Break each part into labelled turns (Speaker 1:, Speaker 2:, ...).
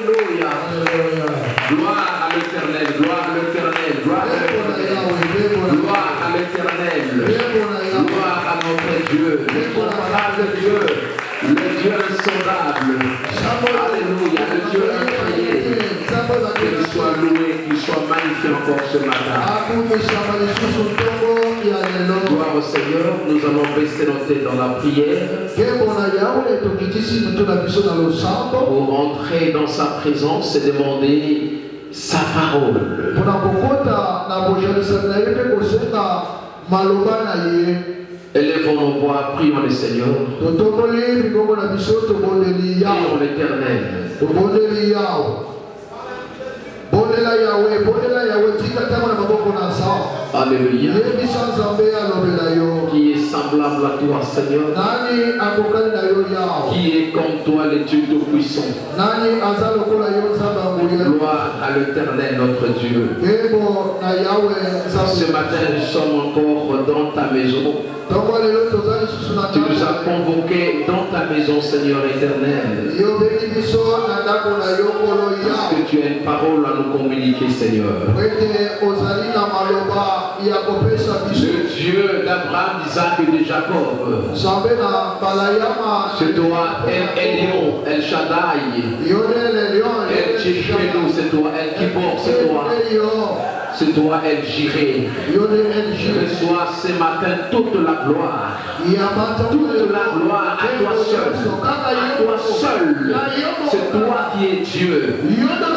Speaker 1: Alléluia. Gloire à l'éternel, gloire à l'éternel, gloire à l'éternel, gloire à l'éternel, gloire à notre Dieu, l'incomparable Dieu, le Dieu insondable. Alléluia, le Dieu incroyable. Qu'il soit loué, qu'il soit magnifié encore ce matin. Gloire au Seigneur, nous allons baisser nos têtes dans la prière pour entrer dans sa présence et demander sa parole. Élevons nos voix, prions le Seigneur. Prions l'Éternel. Alléluia. Qui est semblable à toi, Seigneur? Qui est comme toi, le Dieu Tout-Puissant? Gloire à l'Éternel, notre Dieu. Ce matin, nous sommes encore dans ta maison. Tu nous as convoqués dans ta maison, Seigneur éternel. Parce que tu as une parole à nous communiquer, Seigneur. Le Dieu d'Abraham, d'Isaac et de Jacob. C'est toi, El Lion, El Shaddai. El Tchifénou, c'est toi, El Kibor, c'est toi. C'est toi, El Jireh. Reçois ce matin toute la gloire. Toute la gloire à toi seul. À toi seul. C'est toi qui es Dieu.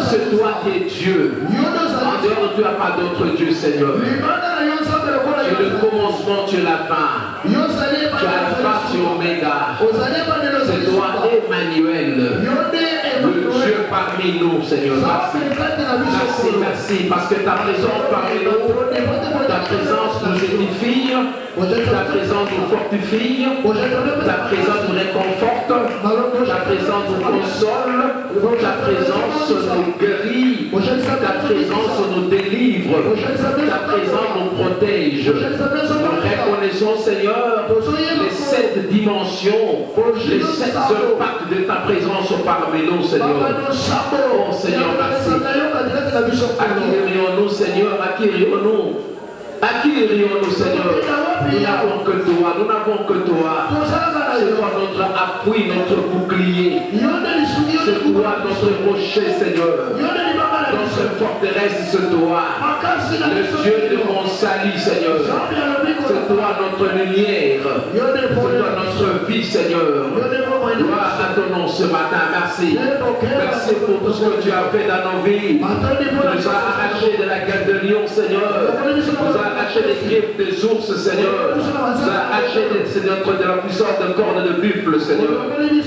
Speaker 1: C'est toi qui es Dieu. En dehors de toi, pas d'autre Dieu, Seigneur. Tu es le commencement, tu es la fin. Tu es Alpha, tu es Oméga. C'est toi, Emmanuel. Le Dieu parmi nous, Seigneur. Merci. Merci, merci. Parce que ta présence parmi nous, ta présence nous édifie, ta présence nous fortifie, ta présence nous réconforte, ta présence nous console, ta présence nous guérit, ta présence nous délivre, ta présence nous protège. Nous reconnaissons, Seigneur, les 7 dimensions, les 7 impacts de ta présence parmi nous, Seigneur. Oh Seigneur, merci. Acquérons-nous, Seigneur, acquérons-nous. Acquérons-nous, Seigneur. Nous n'avons que toi, nous n'avons que toi. C'est toi notre appui, notre bouclier. C'est toi notre rocher, Seigneur. Notre forteresse, c'est toi. Le Dieu de mon salut, Seigneur. C'est toi notre lumière. C'est toi notre vie, Seigneur. Gloire à ton nom ce matin, merci. Merci pour tout ce que tu as fait dans nos vies. Tu nous as arrachés de la gueule de lion, Seigneur. Tu nous as arraché des griffes des ours, Seigneur. Tu nous as arraché de la puissance de cornes de buffle, Seigneur. Des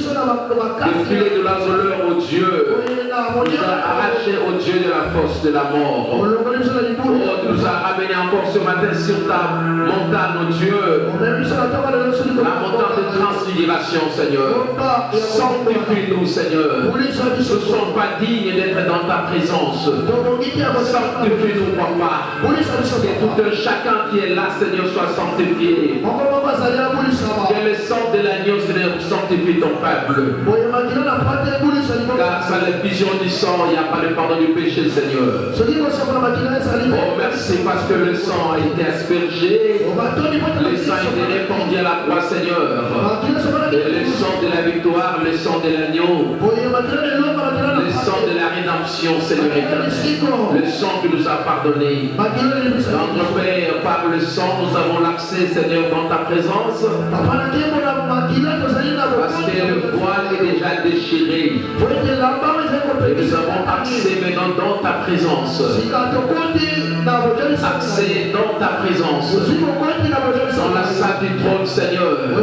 Speaker 1: filets de l'azoleur au Dieu. Tu nous as arraché au Dieu de la force de la mort. Oh, tu nous as ramené encore ce matin sur ta montagne, oh Dieu. La montagne de transfiguration, Seigneur. Sanctifie-nous, Seigneur. Nous ne sommes pas dignes d'être dans ta présence. Sanctifie-nous, Papa. Que tout un chacun qui est là, Seigneur, soit sanctifié. Que le sang de l'agneau, Seigneur, sanctifie ton peuple. Car sans la vision du sang, il n'y a pas de pardon du péché, Seigneur. Oh, merci parce que le sang a été aspergé. Le sang a été répandu à la croix, Seigneur. Et le sang de la victoire, le sang de l'agneau. Le sang de la rédemption, Seigneur éternel. Le sang qui nous a pardonné. Notre Père, par le sang, nous avons l'accès, Seigneur, dans ta présence. Parce que le voile est déjà déchiré. Et nous avons accès maintenant dans ta présence. Accès dans ta présence. Dans la salle du trône, Seigneur. Là où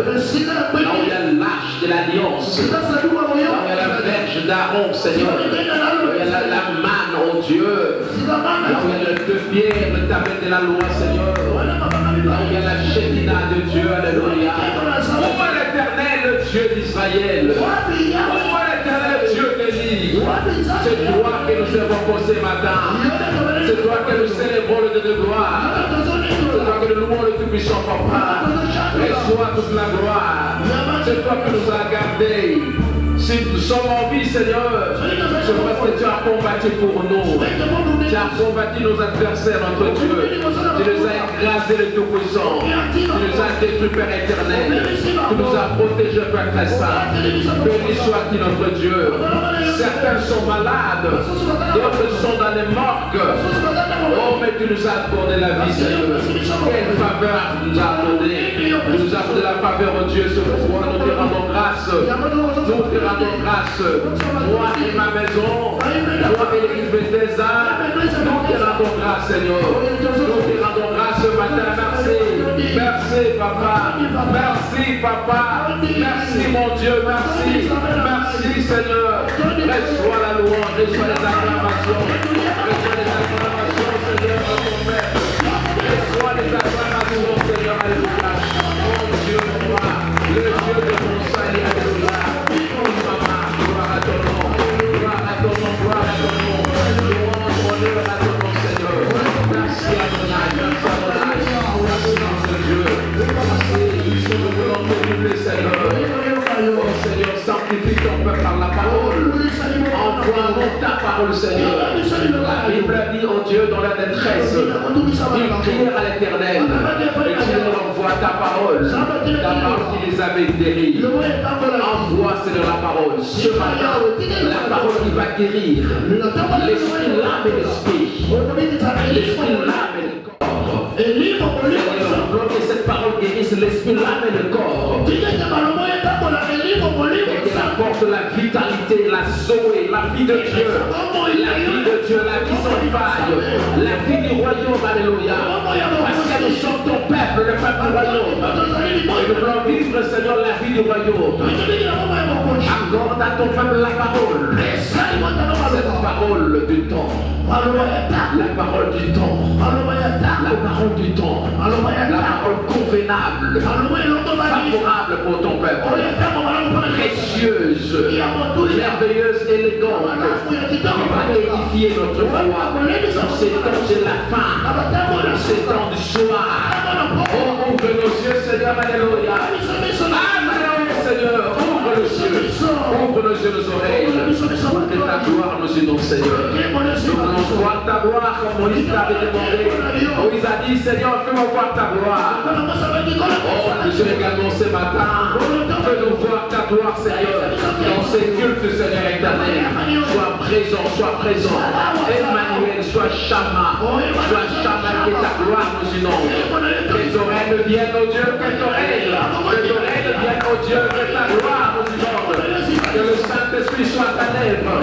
Speaker 1: il y a l'arche de l'alliance. Là où il y a la verge d'Aaron, Seigneur. Là où il y a la manne, oh Dieu. Là où il y a le deux pierres, le tablette de la loi, Seigneur. Là où il y a la Shekinah de Dieu, alléluia. Oh l'Éternel, le Dieu d'Israël. Oh l'Éternel, Dieu d'Élie. C'est toi que nous évoquons ce matin. C'est toi que nous célébrons le Dieu de gloire. C'est toi que nous louons le Tout-Puissant, Papa. Reçois toute la gloire. C'est toi qui nous as gardés. Si nous sommes en vie, Seigneur, c'est parce que tu as combattu pour nous. Tu as combattu nos adversaires, notre Dieu. Tu nous as écrasés le Tout-Puissant. Tu nous as détruits, Père éternel. Tu nous as protégés, Père très saint. Béni soit-il, notre Dieu. Certains sont malades, d'autres sont dans les morgues. Oh, mais tu nous as accordé la vie, Seigneur. Quelle faveur tu nous as accordé. Tu nous as accordé la faveur, oh Dieu, ce pourquoi nous te rendons grâce. Nous te rendons grâce. Moi et ma maison, moi et l'église Bethesda, nous te rendons grâce, Seigneur. Nous te rendons grâce ce matin. Merci. Merci, Papa. Merci, Papa. Merci, mon Dieu. Merci. Merci, Seigneur. Reçois la louange, reçois les acclamations. Reçois les acclamations, Seigneur, à ton Père. Reçois les acclamations, Seigneur, alléluia. Mon Dieu, toi, le Dieu de mon salut, alléluia. Oh, maman, gloire à ton nom. Gloire à ton nom, gloire à ton nom. Louange, honneur à ton nom, Seigneur. Merci à ton âge, merci à ton âge. Merci, notre Dieu. Merci, nous voulons te livrer, Seigneur. Oh, Seigneur, sanctifie ton peuple par la parole. Envoie-nous ta parole, Seigneur. La Bible a dit, oh Dieu, dans la détresse, ils crièrent à l'Éternel. Et tu leur envoies ta parole. Ta parole qui les avait guéris. Envoie, Seigneur, la parole. Ce matin, la parole qui va guérir l'esprit, l'âme et l'esprit. L'esprit, l'âme et le corps. Seigneur, que cette parole guérisse l'esprit, l'âme et le corps. Et qu'elle apporte la vitalité, la zoé, la vie de Dieu. La vie de Dieu, la vie sans faille. La vie du royaume, alléluia. Parce que nous sommes ton peuple, le peuple du royaume. Et nous voulons vivre, Seigneur, la vie du royaume. Accorde à ton peuple la parole. Cette parole du temps. La parole du temps. La parole du temps. La parole convenable. Favorable pour ton peuple. Précieuse. Merveilleuse, élégante. Qui va édifier notre foi. Dans ces temps de la fin. Dans ces temps du soir. Oh, ouvre nos yeux, Seigneur, alléluia. Alléluia, Seigneur. Ouvre nos yeux. Ouvre nos yeux, nos oreilles. Que ta gloire nous unisse, Seigneur. Nous voulons voir ta gloire comme Moïse t'avait demandé. Moïse a dit, Seigneur, fais-moi voir ta gloire. Oh, nous sommes également ce matin. Fais-nous voir ta gloire, Seigneur. Dans ces cultes, Seigneur éternel. Sois présent, sois présent. Emmanuel, sois Shama. Sois Shama, que ta gloire nous inonde. Que ton règne vienne, oh Dieu, que ton règne. Que ton règne vienne, oh Dieu, que ta gloire nous inonde. Que le Saint-Esprit soit à lèvre.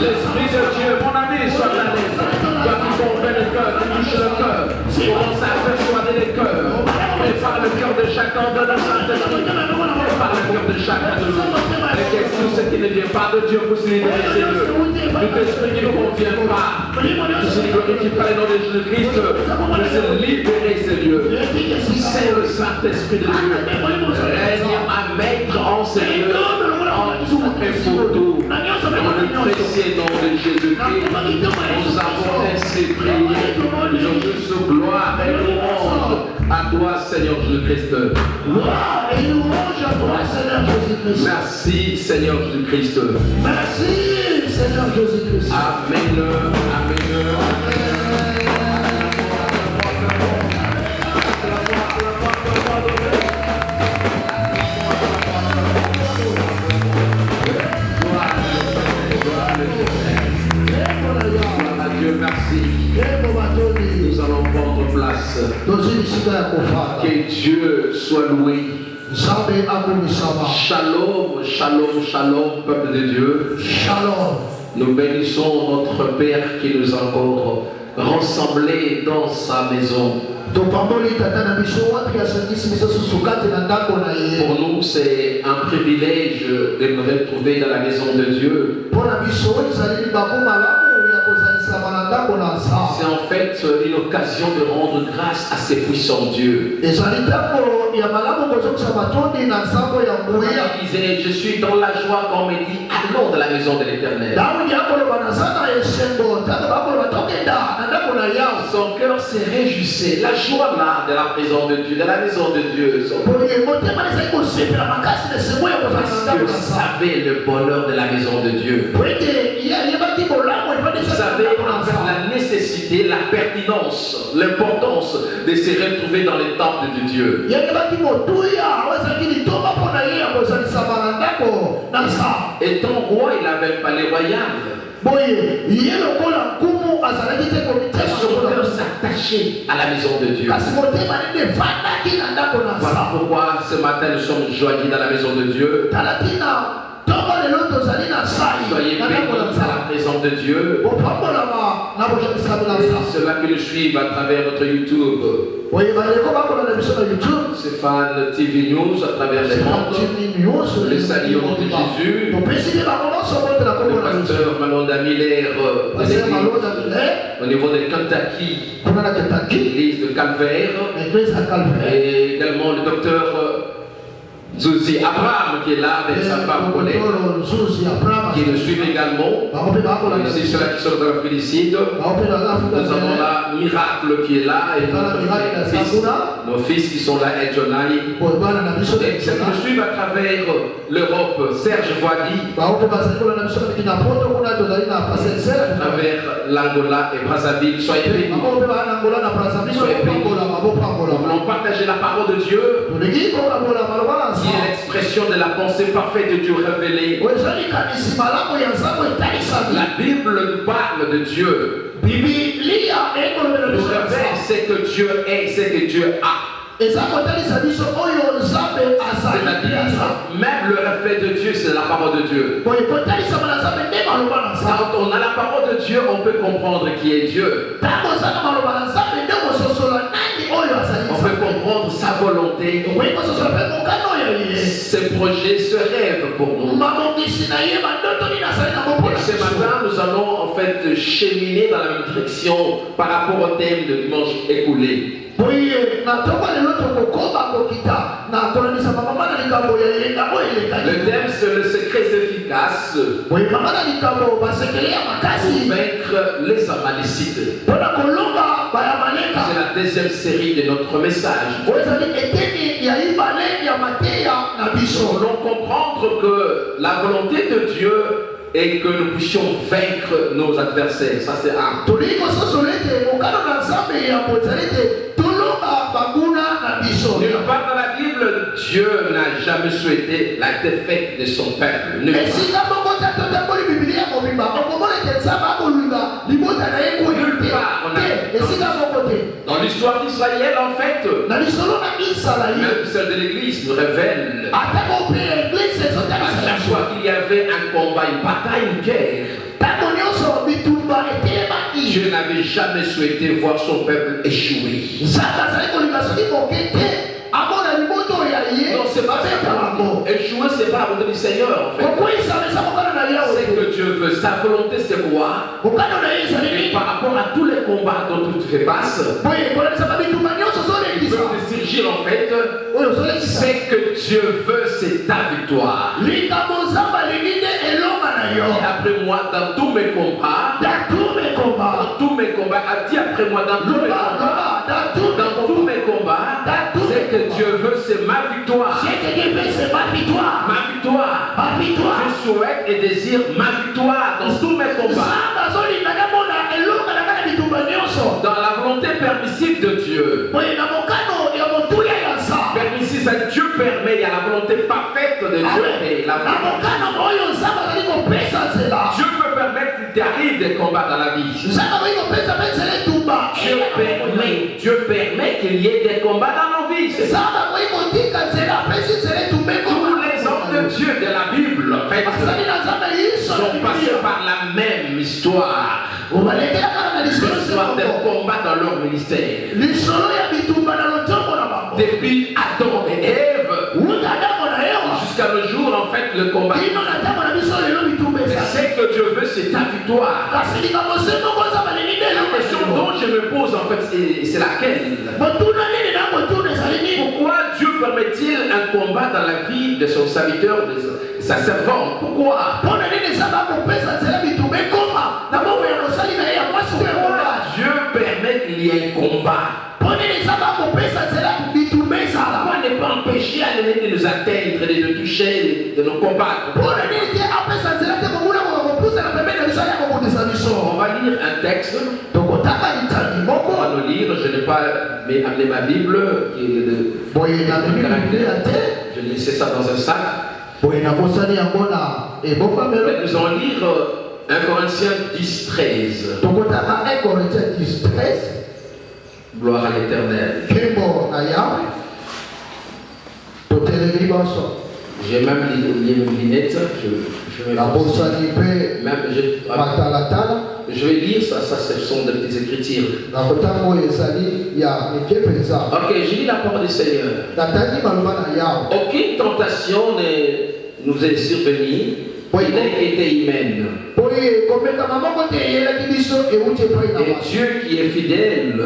Speaker 1: L'Esprit de Dieu, mon ami, soit à lèvre. Toi qui convainc le cœur, qui touche le cœur. Commence à persuader les cœurs. Prépare le cœur de chacun de nos Saint-Esprit. Prépare le cœur de chacun de nous. Et que tout ce qui ne vient pas de Dieu vous se libérer, Seigneur. Tout esprit qui ne convient pas. Tout ce qui ne glorifie pas le nom de Jésus-Christ. Vous se libérer, Seigneur. C'est le Saint-Esprit de Dieu. Règne à maître en Seigneur. En tout et pour tout. Dans le précieux nom de Jésus-Christ. Nous avons ainsi prié. Nous avons juste gloire et louange à toi, Seigneur Jésus-Christ.
Speaker 2: Gloire et louange à toi, Seigneur Jésus-Christ.
Speaker 1: Merci, Seigneur Jésus-Christ.
Speaker 2: Merci, Seigneur Jésus-Christ.
Speaker 1: Amen. Amen. Dieu, merci. Nous allons prendre place. Que Dieu soit loué. Shalom, shalom, shalom, peuple de Dieu.
Speaker 2: Shalom.
Speaker 1: Nous bénissons notre Père qui nous a encore rassemblés dans sa maison. Pour nous, c'est un privilège de nous retrouver dans la maison de Dieu. C'est en fait une occasion de rendre grâce à ces puissants dieux. Il disait, je suis dans la joie quand on me dit, allons dans la maison de l'Éternel. Son cœur se réjouissait, la joie là de la présence de Dieu, de la maison de Dieu. Parce que savait le bonheur de la maison de Dieu. Vous savez, la nécessité, la pertinence, l'importance de se retrouver dans les temples de Dieu. Étant roi, il avait le palais royal. Son cœur s'attachait à la maison de Dieu. Voilà pourquoi ce matin nous sommes joignés dans la maison de Dieu. Soyez bénis à la présence de Dieu. Ceux-là qui nous suivent à travers notre YouTube, Stéphane TV News, à travers les mondes, le salut au nom de Jésus, le pasteur Malonda Miller de l'église, au niveau de Kentucky, l'église de Calvaire, et également le docteur Zuzi Abraham qui est là avec sa femme Colette, qui nous suit également. C'est ceux-là qui sont dans la félicite. Nous avons là Miracle qui est là et nos fils qui sont là, et Jonali. Et ceux qui nous suivent à travers l'Europe, Serge Voidi, à travers l'Angola et Brazzaville. Soyez bénis. Soyez bénis. Nous voulons partager la parole de Dieu, qui est l'expression de la pensée parfaite de Dieu révélée. La Bible nous parle de Dieu. Nous révèle ce que Dieu est, ce que Dieu a. Même le reflet de Dieu, c'est la parole de Dieu. Quand on a la parole de Dieu, on peut comprendre qui est Dieu. On peut comprendre sa volonté, ses projets, ses rêves pour nous. Et ce matin, nous allons en fait cheminer dans la même direction par rapport au thème de dimanche écoulé. Le thème, c'est le secret efficace pour vaincre les Amalicites. C'est la deuxième série de notre message. Nous voulons comprendre que la volonté de Dieu est que nous puissions vaincre nos adversaires. Ça c'est un. Nulle part dans la Bible, Dieu n'a jamais souhaité la défaite de son peuple. Nulle part. Dans l'histoire d'Israël, en fait, même celle de l'Église nous révèle à chaque fois qu'il y avait un combat, une bataille, une guerre, Dieu n'avait jamais souhaité voir son peuple échouer. Non, c'est pas ça. Échouer, c'est pas la volonté du Seigneur, en fait. C'est que Dieu veut. Sa volonté, c'est quoi? Et par rapport à tous les combats dont tu fais face, il veut te surgir, en fait. C'est que Dieu veut, c'est ta victoire. Après moi, dans tous mes combats, dis après moi, dans tous mes combats, c'est que Dieu veut, c'est ma victoire. Ma victoire. Je souhaite et désire ma victoire dans tous mes combats. Dans la volonté permissive de Dieu. Permissive, Dieu permet, il y a la volonté parfaite de Dieu. Et la Dieu peut permettre qu'il t'arrive des combats dans la vie. Dieu permet qu'il y ait des combats dans nos vies. Tous les hommes de Dieu de la Bible, en fait, sont passés par la même histoire. L'histoire des combats dans leur ministère. Depuis Adam et Ève jusqu'à nos jours, en fait, le combat. C'est que Dieu veut, c'est ta victoire. La question dont je me pose en fait, c'est laquelle? Pourquoi Dieu permet-il un combat dans la vie de son serviteur, de sa servante? Pourquoi? Dieu permet qu'il y ait un combat. Pourquoi ne pas empêcher à l'ennemi de nous atteindre, de nous toucher, de nous combattre? On va lire un texte. On va nous lire. Je n'ai pas amené ma Bible qui est de caractère. Je laissais ça dans un sac. Mais nous allons lire 1 Corinthiens 10, 13. Gloire à l'Éternel. J'ai même lié mes lunettes. Je vais lire ça, ce sont des petites écritures. Ok, j'ai lu la parole du Seigneur. Aucune tentation ne nous est survenue qui n'a été humaine. Et Dieu qui est fidèle ne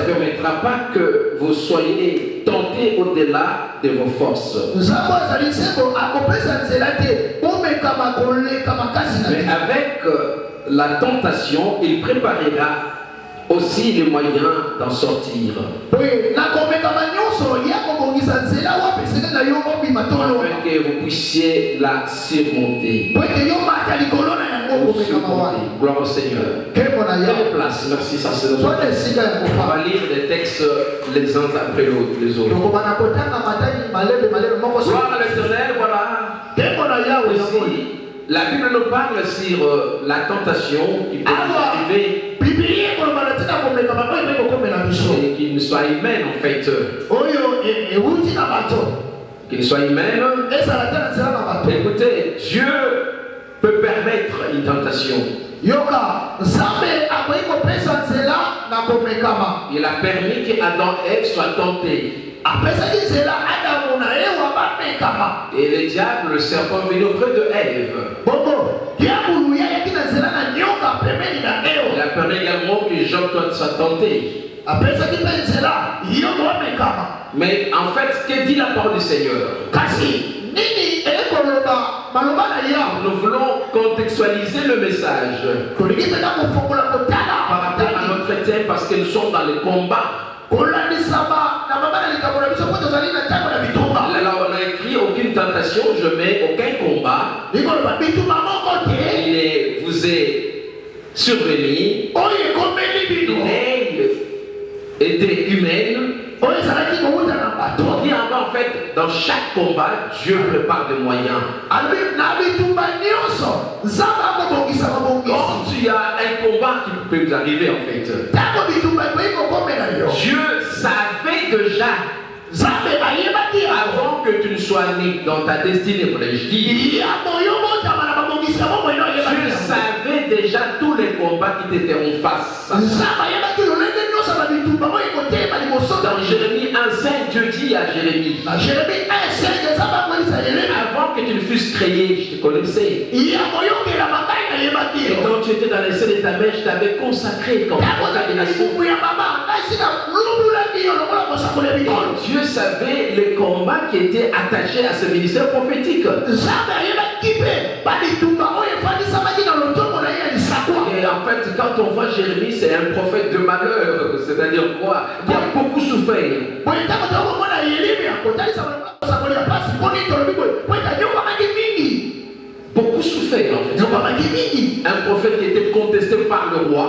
Speaker 1: permettra pas que vous soyez tentés au-delà de vos forces. Mais avec la tentation, il préparera aussi les moyens d'en sortir. Afin que vous puissiez la surmonter. Gloire au Seigneur. Quelle place, merci, ça c'est notre place. On va lire les textes les uns après les autres. Gloire à l'Éternel, voilà. Aussi, la Bible nous parle sur la tentation qui peut nous arriver et qu'il ne soit humaine en fait. Qu'il soit humaine. Écoutez, Dieu peut permettre une tentation. Il a permis qu'Adam et Ève soient tentés. Et le diable, le serpent, venu auprès de Ève. Il a permis également que Job soit tenté. Mais en fait, que dit la parole du Seigneur? Nous voulons contextualiser le message par rapport à notre thème parce que nous sommes dans le combat. Alors on a écrit aucune tentation, je mets aucun combat. Il vous est survenu. Il était humaine. On dit en fait, dans chaque combat, Dieu prépare des moyens. Quand tu as un combat qui peut nous arriver en fait, Dieu savait déjà avant que tu ne sois né dans ta destinée, pourrais-je dire. Dieu savait déjà tous les combats qui t'étaient en face. Dans Jérémie 1,5, Dieu dit à Jérémie, avant que tu ne fusses créé, je te connaissais. Et quand tu étais dans les seins de ta mère, je t'avais consacré comme nation. Dieu savait les combats qui étaient attachés à ce ministère prophétique. Et en fait, quand on voit Jérémie, c'est un prophète de malheur. C'est-à-dire quoi? Il a beaucoup souffert. Beaucoup souffert en fait. Un prophète qui était contesté par le roi.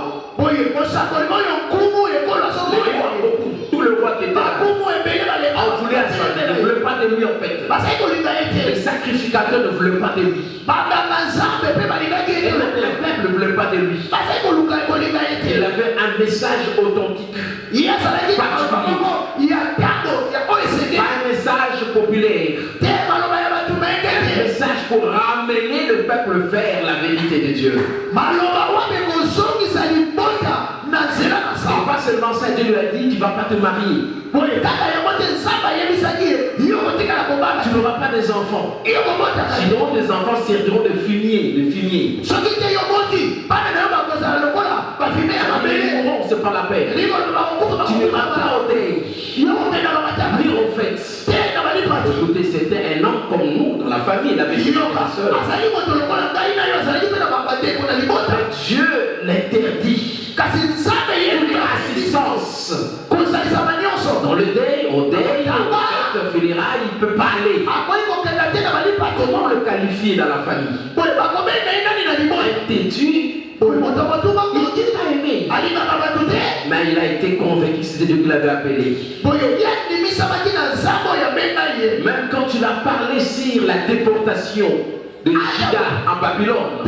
Speaker 1: Tout le roi qui était là. On voulait assassiner, ne voulait pas de lui en fait. Les sacrificateurs ne voulaient pas de lui. Et même le peuple ne voulait pas de lui. Il avait un message authentique. Pas un message populaire. Un message pour ramener le peuple vers la vérité de Dieu. Et pas seulement ça, Dieu lui a dit, tu ne vas pas te marier. Tu n'auras pas des enfants. Sinon tes enfants serviront de fumier. c'est pas la peine. Tu n'iras pas au deuil. Ni au fait. Écoutez, c'était un homme comme nous dans la famille. Il avait des frères. Dieu l'interdit. Assistance. Dans le deuil, au deuil, au funérailles, il ne peut pas aller. Comment le qualifier dans la famille? Têtu. Il a aimé. Mais il a été convaincu que c'était Dieu qui l'avait appelé. Même quand tu l'as parlé sur la déportation de Juda en Babylone,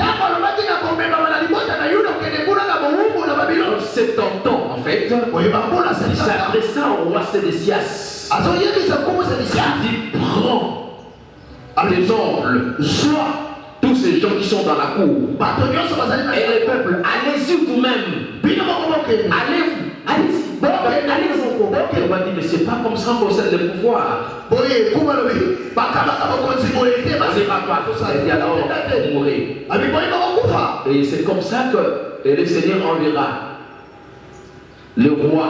Speaker 1: 70 ans en fait, il s'adressa au roi Sédécias. Il dit, prends tes nobles, tous ces gens qui sont dans la cour, et les peuples, allez-y vous-même. Allez-y. On va dire, mais c'est pas comme ça qu'on possède le pouvoir. On n'ira pas, il y a alors mourir. Et c'est comme ça que le Seigneur enverra le roi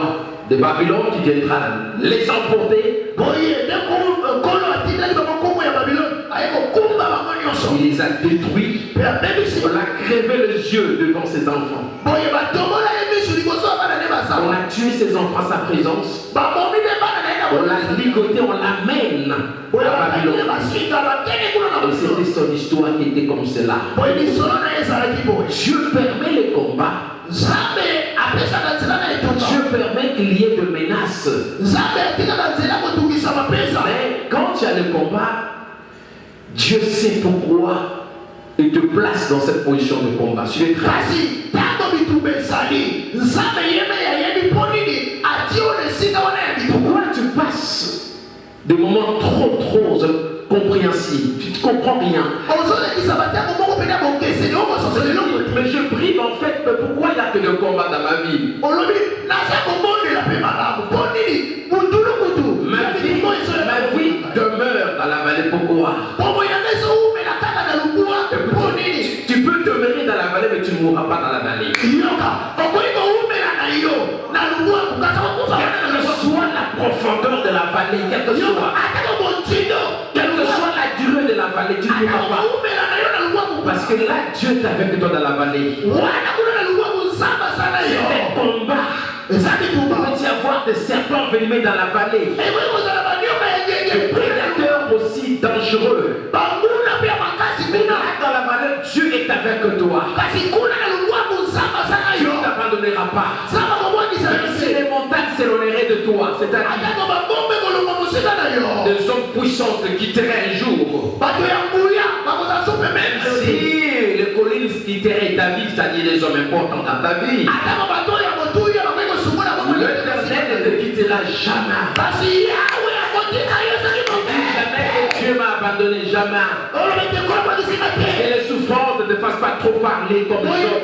Speaker 1: de Babylone qui viendra les emporter. Il les a détruits. On a crevé les yeux devant ses enfants. On a tué ses enfants à sa présence. On l'a ligoté, on l'amène à Babylone. Et c'était son histoire qui était comme cela. Dieu permet les combats. Dieu permet qu'il y ait de menaces. Mais quand tu as le combat, Dieu sait pourquoi il te place dans cette position de combat. Pourquoi tu passes des moments trop compréhensibles? Tu ne comprends rien. Mais je prie en fait, mais pourquoi il n'y a que de combat dans ma vie? Ma vie demeure dans la vallée. Pourquoi? Tu peux demeurer dans la vallée, mais tu ne mourras pas dans la vallée. Quelle que soit la profondeur de la vallée, quelle que soit la durée de la vallée, tu ne mourras pas. Parce que là, Dieu est avec toi dans la vallée. C'est un combat. Il peut y avoir des serpents venimeux dans la vallée. Des prédateurs aussi dangereux. Mais là, dans la vallée, Dieu est avec toi. Dieu ne t'abandonnera pas. Même si les montagnes s'éloigneraient de toi, c'est-à-dire des hommes puissants te quitteraient un jour. Même si les collines quitteraient ta vie, c'est-à-dire des hommes importants dans ta vie, l'Éternel ne te quittera jamais. Jamais que Dieu m'a abandonné, jamais. Et les souffrances ne te fassent pas trop parler comme Job.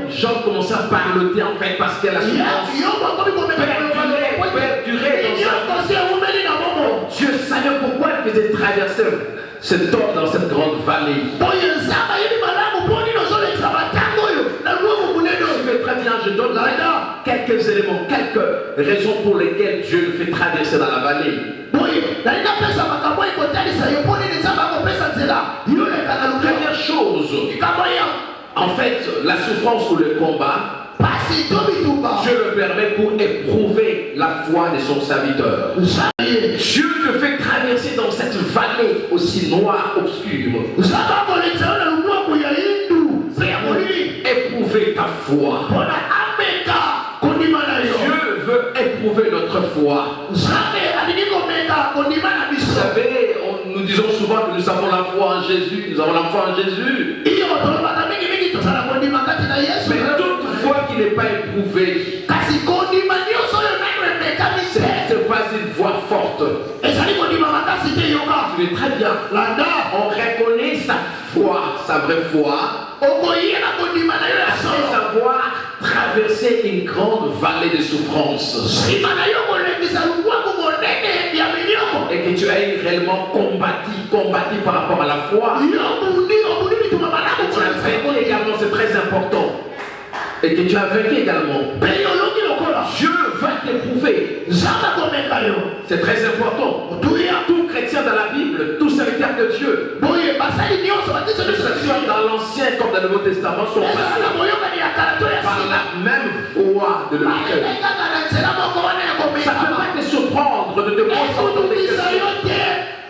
Speaker 1: Job commençait à parloter en fait parce que la souffrance perdurait dans sa vie. Dieu savait pourquoi il faisait traverser cet homme dans cette grande vallée. Très bien, je donne là quelques éléments, quelques raisons pour lesquelles Dieu le fait traverser dans la vallée. Première chose, en fait, la souffrance ou le combat, Dieu le permet pour éprouver la foi de son serviteur. Dieu te fait traverser dans cette vallée aussi noire, obscure. Éprouver ta foi. Dieu veut éprouver notre foi. Vous savez, nous disons souvent que nous avons la foi en Jésus. Nous avons la foi en Jésus. Mais toute foi qui n'est pas éprouvée, c'est pas une voix forte. Tu es très bien. On reconnaît sa foi, sa vraie foi, après avoir traversé une grande vallée de souffrance. Et que tu as réellement combattu par rapport à la foi. Tu as fait également, c'est très important. et que tu as vaincu également.
Speaker 2: mpe yoloki lokola
Speaker 1: Dieu va t'éprouver.
Speaker 2: nzambe akomeka yo
Speaker 1: C'est très important.
Speaker 2: otuya
Speaker 1: Tout chrétien dans la Bible, tout serviteur de Dieu,
Speaker 2: boye basali nyonso batiso
Speaker 1: que ce soit dans l'Ancien comme dans le Nouveau Testament, sont
Speaker 2: ezala na
Speaker 1: passés
Speaker 2: boyokani ya kala to ya
Speaker 1: par
Speaker 2: sika
Speaker 1: la même voie de leur cœur.
Speaker 2: ayebei kaka na nzela moko wana ya
Speaker 1: Ça ne peut
Speaker 2: komekama
Speaker 1: pas te surprendre de te concentrer
Speaker 2: ekutungisa yo te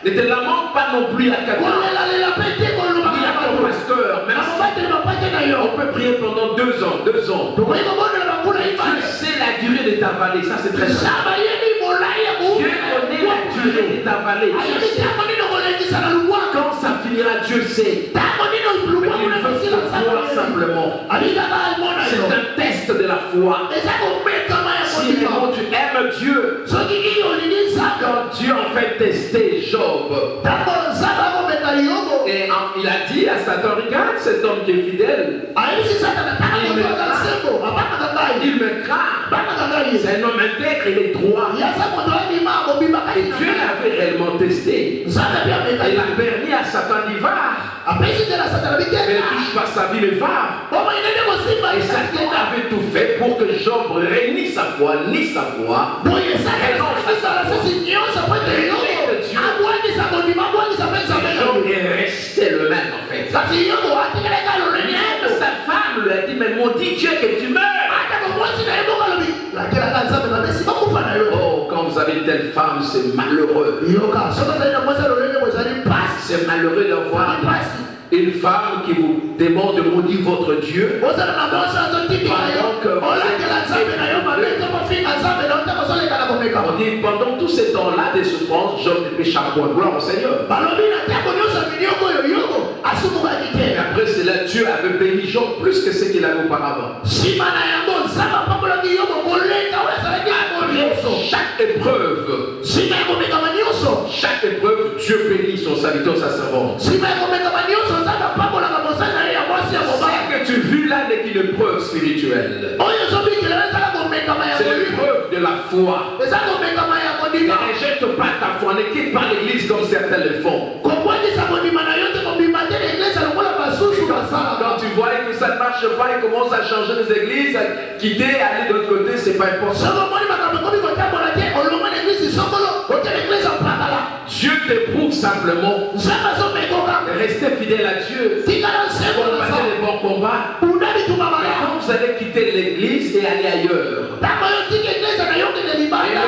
Speaker 1: Ne te lamente pas non plus à quelqu'un,
Speaker 2: kolelalela mpe te kolobaka
Speaker 1: ni
Speaker 2: na
Speaker 1: à ton
Speaker 2: bato
Speaker 1: pasteur.
Speaker 2: na
Speaker 1: Merci.
Speaker 2: mobateli bapate na yo
Speaker 1: On peut prier pendant 2 ans, 2 ans.
Speaker 2: tokoki kobondela bakula
Speaker 1: Tu
Speaker 2: ibale
Speaker 1: sais la durée de ta vallée, ça c'est très simple.
Speaker 2: nzambe ayebi molai ya
Speaker 1: Dieu connaît la durée de ta vallée. Dieu
Speaker 2: ayebi
Speaker 1: sait
Speaker 2: ntango nini okolekisa na lubwaka
Speaker 1: quand ça finira, Dieu sait.
Speaker 2: ntango nini
Speaker 1: Mais il
Speaker 2: lubwaka
Speaker 1: veut
Speaker 2: nakosila
Speaker 1: que tu crois simplement.
Speaker 2: abikaka amona
Speaker 1: C'est
Speaker 2: yo
Speaker 1: un test de la foi.
Speaker 2: eza komekama ya
Speaker 1: Si
Speaker 2: kondima
Speaker 1: vraiment tu aimes Dieu,
Speaker 2: soki kiki olingi nzambe
Speaker 1: quand Dieu en fait tester Job,
Speaker 2: ntango nzambe akomeka yobo
Speaker 1: et il a dit à Satan, regarde cet homme qui est fidèle,
Speaker 2: ayebisi satana ntango motoaka nsembo abangaka ngai
Speaker 1: il me craint.
Speaker 2: bangaka ngai
Speaker 1: C'est un homme intègre, il est droit.
Speaker 2: yaza moto andima mobimba
Speaker 1: Et
Speaker 2: kati na
Speaker 1: Dieu
Speaker 2: ngai
Speaker 1: l'avait réellement testé.
Speaker 2: nzambe mpe ameka
Speaker 1: Il a permis à Satan d'y voir.
Speaker 2: apesi te na satana
Speaker 1: Mais ne
Speaker 2: bikena
Speaker 1: touche pas sa vie, mais va.
Speaker 2: bomo inende kosimba
Speaker 1: Et Satan avait tout fait pour que Job renie sa foi, ni sa foi.
Speaker 2: boye satana sisi nyonso po ete yobo abwangisa kondima abwangisa mpe nzambe na
Speaker 1: Job
Speaker 2: yo
Speaker 1: est resté le même en fait.
Speaker 2: kasi yobo atekeleka lolenge
Speaker 1: Même sa femme lui a dit, mais maudit Dieu que tu meurs.
Speaker 2: ata komwasi na ye moko alobi lakelaka nzambe na besi bakufa na yo
Speaker 1: Oh, quand vous avez une telle femme, c'est malheureux.
Speaker 2: yoka soki ozali na mwasi lolenge mo ezali mpasi
Speaker 1: C'est malheureux d'avoir
Speaker 2: mpasi
Speaker 1: une femme qui vous demande de maudire votre Dieu.
Speaker 2: ozala na mwasi azotikika yo olakela nzambe na yo mabe te kofinga nzambe na yo te kozoleka na komekama
Speaker 1: On dit, pendant tous ces temps-là des souffrances, Job ne pécha point. Gloire au Seigneur.
Speaker 2: balobi na ntango nyonso miliongo oyo yobo asumukaki
Speaker 1: Et
Speaker 2: te
Speaker 1: après cela, Dieu avait béni Job plus que ce qu'il avait auparavant.
Speaker 2: nsima na yango nzambe apambolaki yobo koleka oyo azalaki yango nyonso
Speaker 1: Chaque épreuve,
Speaker 2: nsima ya komekama nyonso
Speaker 1: chaque épreuve, Dieu bénit son serviteur, sa servante.
Speaker 2: nsima ya komekama nyonso nzambe apambolaka mosali na ye ya mwasi ya mobali
Speaker 1: Ce que tu vis là n'est qu'une épreuve spirituelle.
Speaker 2: oyo ezobikela ezala komekama ya
Speaker 1: C'est
Speaker 2: molimo
Speaker 1: l'épreuve de la foi.
Speaker 2: eza komekama ya
Speaker 1: Ne
Speaker 2: kondima
Speaker 1: rejette pas ta foi, ne quitte pas l'église comme certains le font.
Speaker 2: kobwakisa kondima na yo te kobima te na eglise lokola basusu basalaka
Speaker 1: Quand tu vois que ça ne marche pas, il commence à changer les églises, à quitter, aller de l'autre côté, c'est pas important.
Speaker 2: soko omoni makambo ekomi kotambola te olongo na eglise songolo okende eglise opakala
Speaker 1: Dieu t'éprouve simplement.
Speaker 2: nzambe azomekoka
Speaker 1: Restez fidèle à Dieu.
Speaker 2: tikala nsembo na
Speaker 1: Combattez
Speaker 2: nzambe
Speaker 1: les bons combats.
Speaker 2: unda bituma
Speaker 1: Et
Speaker 2: mala
Speaker 1: quand vous allez quitter l'église et aller ailleurs,
Speaker 2: ntango yo tika eglise na yo kende
Speaker 1: et
Speaker 2: libanda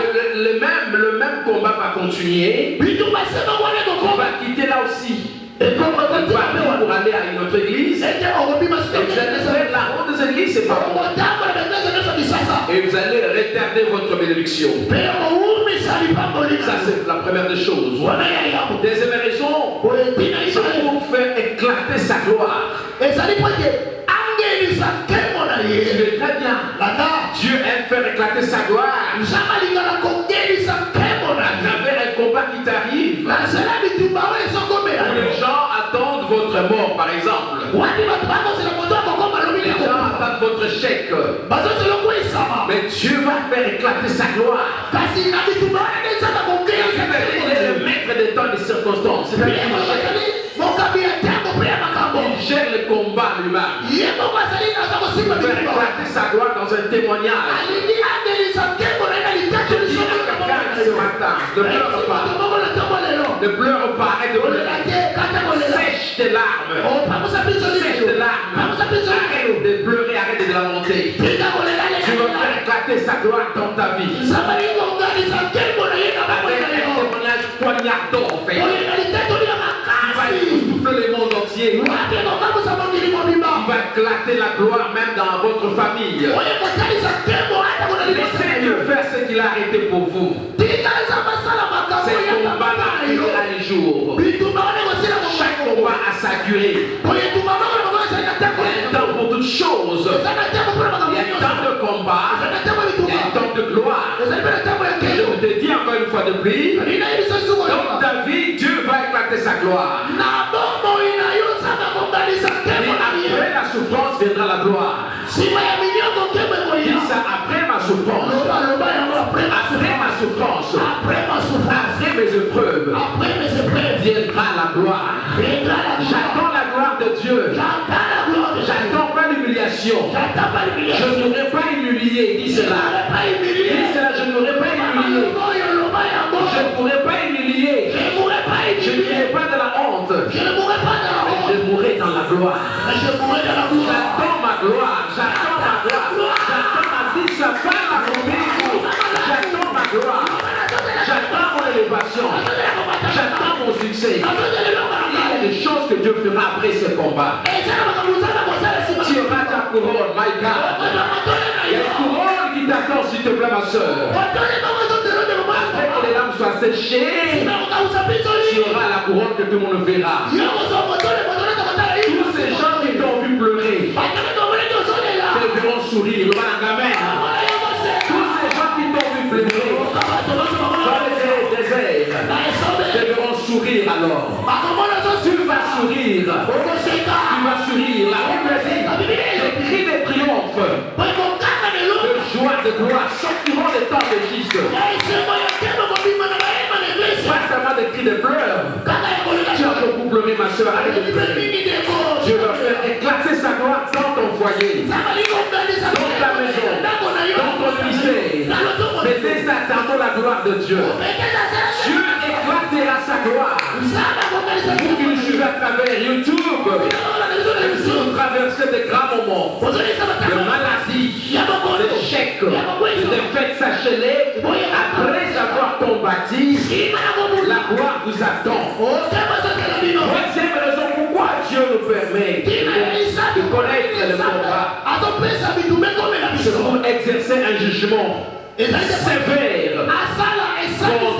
Speaker 1: le même combat va continuer.
Speaker 2: bituma sema wana
Speaker 1: On
Speaker 2: kokoma
Speaker 1: va quitter là aussi.
Speaker 2: ekoma
Speaker 1: On va
Speaker 2: kotika
Speaker 1: partir pour aller à une autre église.
Speaker 2: ete okobima
Speaker 1: Et vous allez faire la honte des églises, c'est pas bon.
Speaker 2: okotambola baeglise nyonso kisasa
Speaker 1: Et vous allez retarder votre bénédiction.
Speaker 2: mpe owumisa lipambolina
Speaker 1: Ça, c'est la première des choses.
Speaker 2: wana ya yango
Speaker 1: Deuxième raison,
Speaker 2: boye ntina
Speaker 1: c'est
Speaker 2: israele
Speaker 1: pour faire éclater sa gloire.
Speaker 2: ezali po ete angelisa nkembo na
Speaker 1: Tu
Speaker 2: ye
Speaker 1: es très bien.
Speaker 2: lata
Speaker 1: Dieu aime faire éclater sa gloire
Speaker 2: nzambe alingaka kongelisa nkembo na
Speaker 1: à travers un combat qui t'arrive.
Speaker 2: na nzela bitumba oyo ezokomela
Speaker 1: Où les
Speaker 2: yo
Speaker 1: gens attendent votre mort, par exemple.
Speaker 2: wati bato bakozela moto akokoma lobi
Speaker 1: Les gens attendent votre chèque.
Speaker 2: bazozela okwesama
Speaker 1: Mais Dieu va faire éclater sa gloire.
Speaker 2: kasi na bitumba wana nde nzambe akongelisa
Speaker 1: Il est le maître des temps et des circonstances. C'est-à-dire qu'il
Speaker 2: azali mokambi ya ntango mpe ya makambo
Speaker 1: gère le combat lui-même.
Speaker 2: ye moko azali aza
Speaker 1: Il
Speaker 2: kosimba
Speaker 1: va faire
Speaker 2: bitumba
Speaker 1: éclater sa gloire dans un témoignage.
Speaker 2: alingi angelisa nkembo na ye na litato
Speaker 1: Dis à quelqu'un ce matin, ne pleure pas.
Speaker 2: moko na ntango lelo
Speaker 1: Ne pleure pas. Arrête de
Speaker 2: olela
Speaker 1: pleurer.
Speaker 2: te kata kolela
Speaker 1: Sèche tes larmes.
Speaker 2: opamusa biso
Speaker 1: Sèche tes larmes.
Speaker 2: pamusa biso
Speaker 1: Arrête de pleurer, arrête de lamenter.
Speaker 2: tika kolela
Speaker 1: Tu vas faire éclater sa gloire dans ta vie.
Speaker 2: nzambe alingi kongalisa nkembo na ye na
Speaker 1: Avec
Speaker 2: bakona
Speaker 1: un
Speaker 2: lelo
Speaker 1: témoignage poignardant en fait.
Speaker 2: olela litato lia
Speaker 1: Il va
Speaker 2: makasi
Speaker 1: époustoufler le monde entier.
Speaker 2: wate kokamusa mokili mobimba
Speaker 1: Il va éclater la gloire même dans votre famille.
Speaker 2: oye kotalisa nkembo ata kona
Speaker 1: Laissez Dieu faire ce qu'il a arrêté pour vous.
Speaker 2: tika nzambe asala makambo
Speaker 1: Ces
Speaker 2: ya
Speaker 1: combats-là
Speaker 2: na yo
Speaker 1: finira un jour.
Speaker 2: bitumba wana kosila
Speaker 1: Chaque
Speaker 2: komango
Speaker 1: combat a sa durée.
Speaker 2: oye tumba moko na moko ezali na ntango
Speaker 1: Il y a un temps pour toutes choses.
Speaker 2: eza na ntango mpona makambo
Speaker 1: Il y a un
Speaker 2: nyonso
Speaker 1: temps de combat.
Speaker 2: eza na ntango ya
Speaker 1: Il y a
Speaker 2: bitumba
Speaker 1: un temps de gloire.
Speaker 2: ezali mpe na ntango ya
Speaker 1: Je
Speaker 2: nkembo
Speaker 1: te dis encore une fois de plus,
Speaker 2: ninayebisa lisuku
Speaker 1: dans ta vie, Dieu va éclater sa gloire.
Speaker 2: na bomoi na yo nzambe akongalisa
Speaker 1: Et
Speaker 2: nkembo na ye
Speaker 1: après la souffrance viendra la gloire.
Speaker 2: nsima ya miniongo nkembo
Speaker 1: Dis
Speaker 2: ekoya
Speaker 1: ça après ma souffrance.
Speaker 2: loba yango
Speaker 1: Après ma souffrance.
Speaker 2: après ma souffrance
Speaker 1: Après mes épreuves.
Speaker 2: après mes épreuves
Speaker 1: Viendra la gloire.
Speaker 2: viendra la gloire
Speaker 1: J'attends la gloire de Dieu.
Speaker 2: j'entends la gloire de Dieu
Speaker 1: J'attends pas l'humiliation. l'humiliation. Je n'aurais pas humilié, dis cela. Dis cela, je n'aurais pas humilié. Je ne pourrais pas humilier. Je n'irai pas de la honte. Mais je mourrai dans la gloire. J'attends ma gloire. J'attends ma gloire. J'attends ma vie. Ça va la j'attends ma gloire. J'attends mon élévation. J'attends mon succès. Il y a des choses que Dieu fera après ce combat. Tu auras ta couronne, my God. Il y a une couronne qui t'attend, s'il te plaît, ma soeur. Après que les larmes soient séchées, tu auras la couronne que tout le monde verra. Tous ces gens qui t'ont vu pleurer, te verront sourire. Amen. Tous ces gens qui t'ont vu pleurer, dans les déserts, te verront sourire alors. Tu vas sourire. Tu vas sourire. La Bible dit, des cris de triomphe, de joie, de gloire sortiront des temps de Christ. Pas seulement des cris de pleurs. Tu as beaucoup pleuré, ma soeur. Arrête de pleurer. Dieu va faire éclater sa gloire dans ton foyer, dans ta maison, dans ton lycée. Mais dès attendons la gloire de Dieu. Dieu éclatera sa gloire. Vous qui nous suivez à travers YouTube, si vous traversez des grands moments de maladie, d'échecs, de défaites, sachez-les, après avoir combattu, la gloire vous attend. Troisième raison pourquoi Dieu nous permet de connaître le combat, c'est pour exercer un jugement sévère contre nos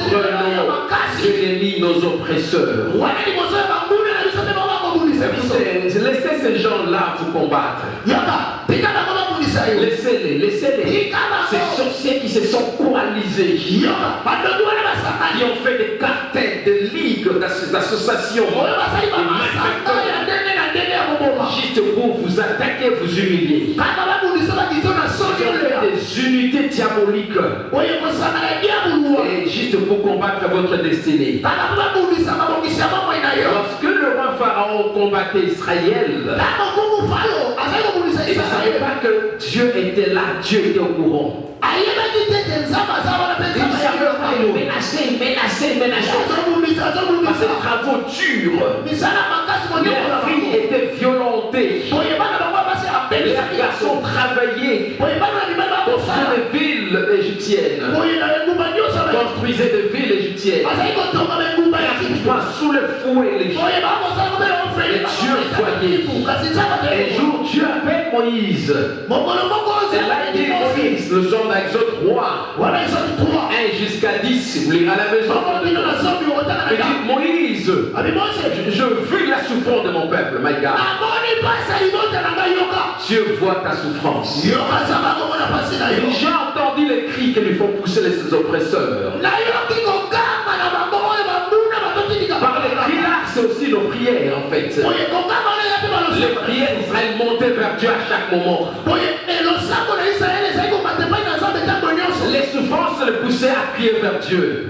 Speaker 1: ennemis, nos oppresseurs. Laissez ces gens-là vous combattre. Laissez-les, laissez-les. Ces sorciers qui se sont coalisés, qui ont fait des cartels, des ligues, des associations, juste pour vous attaquer, vous humilier. Ils ont fait des unités diaboliques et juste pour combattre votre destinée. Lorsque le roi Pharaon combattait Israël, il ne savait pas que Dieu était là, Dieu était au courant. Il savait menacer. Par ces travaux durs, les filles étaient violentées. Les garçons travaillaient dans les villes égyptiennes. Construisaient des villes égyptiennes. Sous le fouet, les Dieu voyait. Un jour, Dieu appelle Moïse. Et là, il dit Moïse, nous sommes dans Exode 3. 1 jusqu'à 10. Vous lirez à la maison. Il dit Moïse, je vis la souffrance de mon peuple, my God. Dieu voit ta souffrance. J'ai entendu les cris que lui font pousser les oppresseurs. Par les cris là, c'est aussi nos prières en fait. Les prières d'Israël montaient vers Dieu à chaque moment. Les souffrances les poussaient à prier vers Dieu.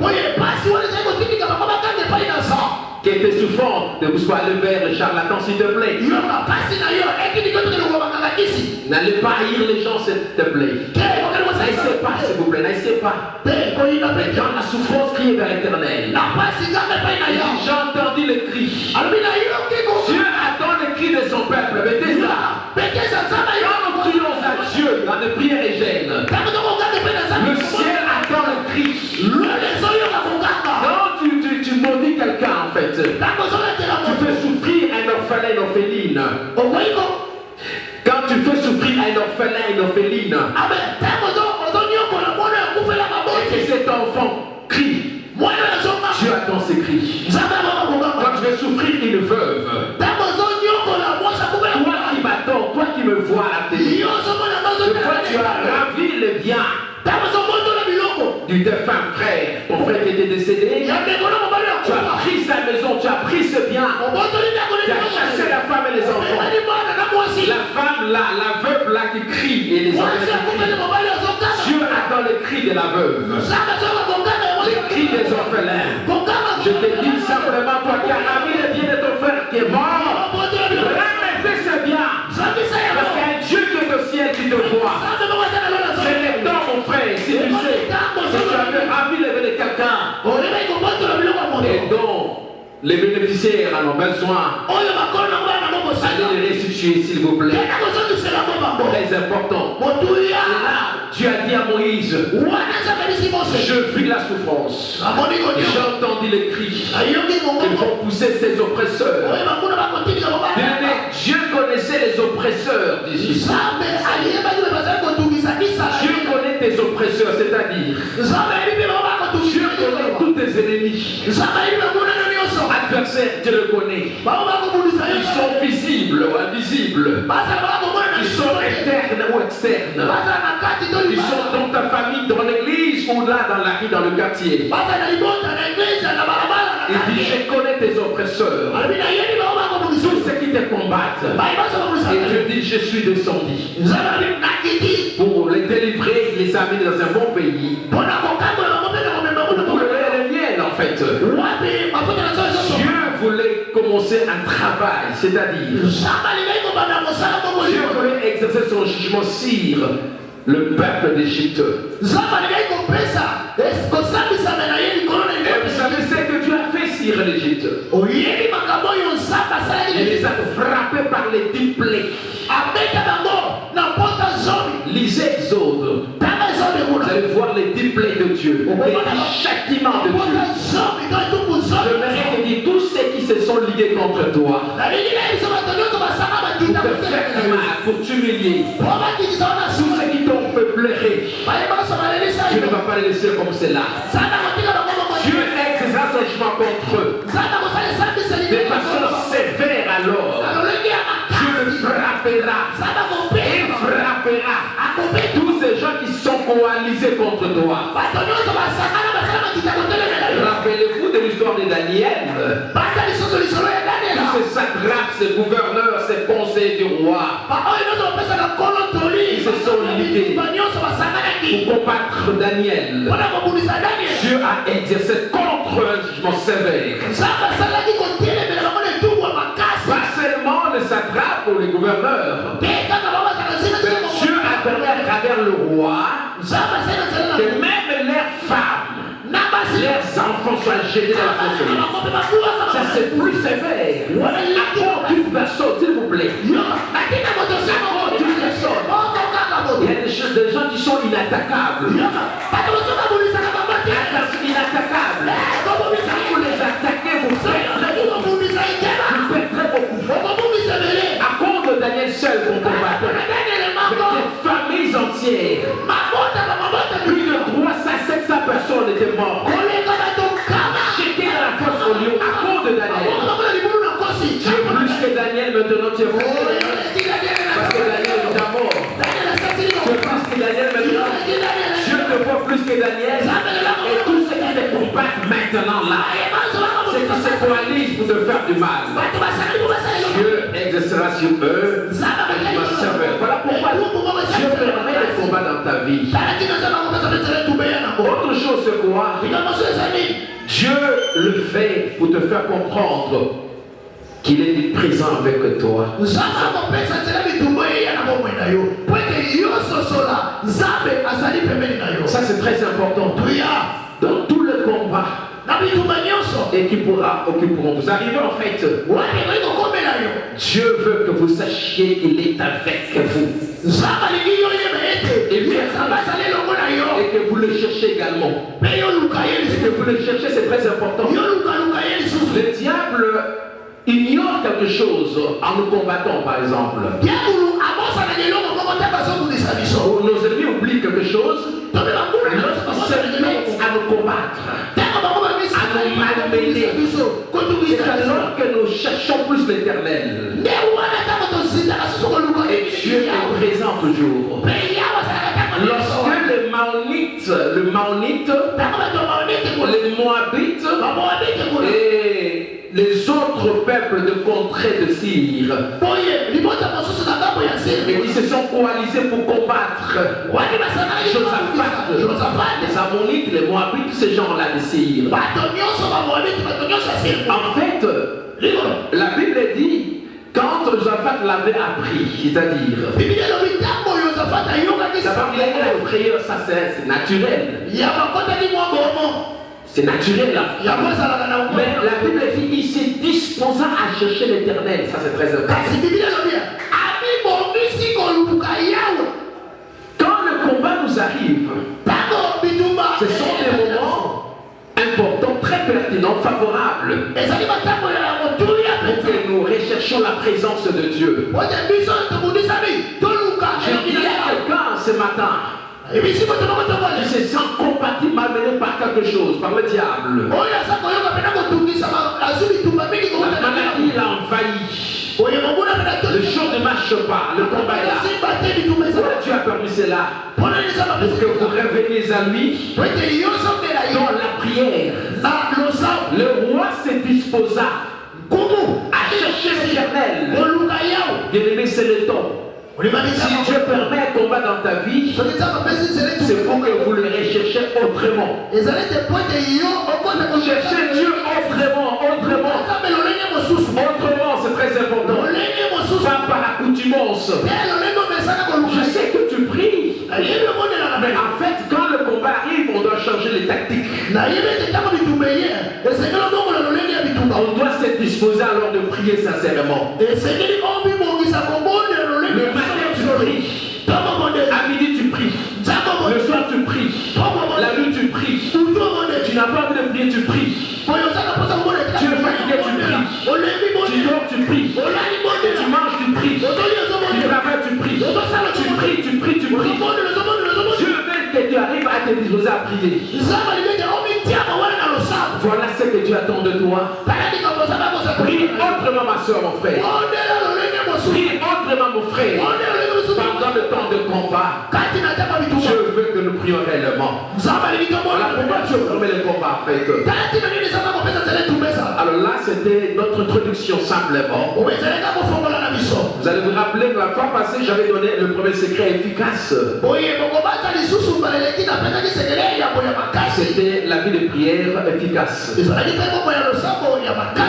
Speaker 1: Qui était souffrant, ne vous soyez vers le charlatan s'il te plaît. N'allez pas haïr les gens s'il te plaît. N'essayez pas s'il vous plaît, n'essayez pas. Dans la souffrance, criez vers l'Éternel. J'ai entendu les cris. Dieu attend les cris de son peuple. Mettez ça. Quand nous crions à Dieu dans des prières et gênes, le ciel attend le cri. Quand tu maudis quelqu'un en fait, tu fais souffrir un orphelin, une orpheline. Quand tu fais souffrir un orphelin, une orpheline, et que cet enfant crie, Dieu attend ses cris. Quand tu fais souffrir une veuve, toi qui m'attends, toi qui me vois à la télé, toi tu as ravi le bien du défunt frère, ton frère qui était décédé, tu as pris sa maison, tu as pris ce bien, tu as chassé la femme et les enfants. La femme là, la veuve là qui crie et les enfants qui crient. Dieu attend les cris de la veuve, les cris des orphelins. Je te dis simplement, toi qui as ravi le bien de ton frère qui est mort, remettez ce bien. Parce qu'il y a un Dieu qui dont les bénéficiaires en ont besoin, allez les restituer s'il vous plaît. Très important. Et là, Dieu a dit à Moïse, je vis la souffrance. J'ai entendu les cris qu'ils vont pousser ses oppresseurs. Bien-aimé, Dieu connaissait les oppresseurs d'Égypte. Dieu connaît tes oppresseurs, c'est-à-dire Dieu connaît tous tes ennemis. Adversaires, Dieu le connaît. Ils sont visibles ou invisibles. Ils sont internes ou externes. Ils sont dans ta famille, dans l'église ou là dans la rue, dans le quartier. Il dit, je connais tes oppresseurs. Tous ceux qui te combattent. Et Dieu dit, je suis descendu pour les délivrer, les amener dans un bon pays. Pour le miel en fait. Dieu voulait commencer un travail, c'est-à-dire Dieu voulait exercer son jugement sur le peuple d'Égypte. Et vous savez ce que Dieu a fait sur l'Égypte? Il les a frappés par les 10 plaies. Lisez Exode. Vous allez voir les 10 plaies de Dieu, les châtiments de Dieu. J'aimerais te dire, tous ceux qui se sont liés contre toi, pour te faire mal, pour t'humilier, tous ceux qui t'ont fait pleurer, Dieu ne va pas les laisser comme cela. Dieu exercera son jugement contre eux de façon sévère alors. Dieu le frappera. Il frappera tous ces gens qui sont coalisés contre toi. Rappelez-vous de l'histoire de Daniel. Tous ces satrapes, ces gouverneurs, ces conseillers du roi, ils se sont limités pour combattre Daniel. Dieu a exercé contre un jugement sévère. Pas seulement les satrapes ou les gouverneurs. Dieu a permis à travers le roi que même leurs femmes, leurs enfants soient jetés dans la fosse. Ça c'est plus sévère. Apporte toute personne, s'il vous plaît. Apporte toute personne. Il y a des gens qui sont inattaquables. Inattaquables. Vous les attaquez, vous perdrez beaucoup. Vous perdrez beaucoup. À cause de Daniel seul qu'on combattait. Des familles entières. Plus de 300 à 700 personnes étaient mortes. Jetés dans la fosse au lion à cause de Daniel. Tu es plus que Daniel maintenant, tu es plus que Daniel. Parce que Daniel est déjà mort. Tu es plus que Daniel maintenant. Dieu te voit plus que Daniel. Et tous ceux qui te combattent maintenant là, ceux qui se coalisent pour te faire du mal, Dieu exercera sur eux un sévère. Voilà pourquoi Dieu permet les combats dans ta vie. Autre chose c'est quoi? Dieu le fait pour te faire comprendre qu'il est présent avec toi. Ça c'est très important. Dans tout le combat et qui pourront vous arriver en fait. Dieu veut que vous sachiez qu'il est avec vous. Et que vous le cherchez également. Et que vous le cherchez, c'est très important. Le diable ignore quelque chose en nous combattant, par exemple. Nos ennemis oublient quelque chose. Lorsqu'ils se mettent à nous combattre, à nous malmener, c'est alors que nous cherchons plus l'éternel. Et Dieu est présent toujours. Lorsque les Maonites, les Moabites et les autres peuples de contrée de Syrie et qui se sont coalisés pour combattre Josaphat, les Ammonites, les Moabites, ces gens-là de Syrie. En fait, la Bible dit, quand Josaphat l'avait appris, c'est-à-dire, d'abord il a eu la frayeur, ça c'est naturel. C'est naturel là. Mais la Bible dit il se disposa à chercher l'éternel. Ça c'est très important. Quand le combat nous arrive, ce sont des moments importants, très pertinents, favorables. Pour que nous recherchons la présence de Dieu. Je dis à quelqu'un ce matin, il se sent compatible, malmené par quelque chose, par le diable. La maladie l'a envahi. Le champ ne marche pas, le combat est là. Dieu a permis cela pour que vous reveniez à lui dans la prière. Le roi se disposa à chercher l'éternel. Bien-aimé, c'est le temps. Si Dieu permet un combat dans ta vie, c'est pour que vous le recherchez autrement. Cherchez Dieu autrement. Autrement, c'est très important. Pas par accoutumance. Je sais que tu pries. Mais en fait, quand le combat arrive, on doit changer les tactiques. On doit se disposer alors de prier sincèrement. Le matin tu pries, à midi tu pries, le soir tu pries, la nuit tu pries. Tu n'as pas envie de prier, tu pries. Tu es fatigué, tu pries. Tu dors, tu pries. Tu manges, tu pries. Tu travailles, tu pries. Tu pries. Dieu veut que tu arrives à te disposer à prier. Voilà ce que Dieu attend de toi. Prie autrement, ma soeur, mon frère. Prie autrement, mon frère. Pendant le temps de combat, Dieu veut que nous prions réellement. Voilà pourquoi Dieu permet le combat, en fait. Alors là, c'était notre introduction simplement. Vous allez vous rappeler que la fois passée, j'avais donné le premier secret efficace. C'était la vie de prière efficace.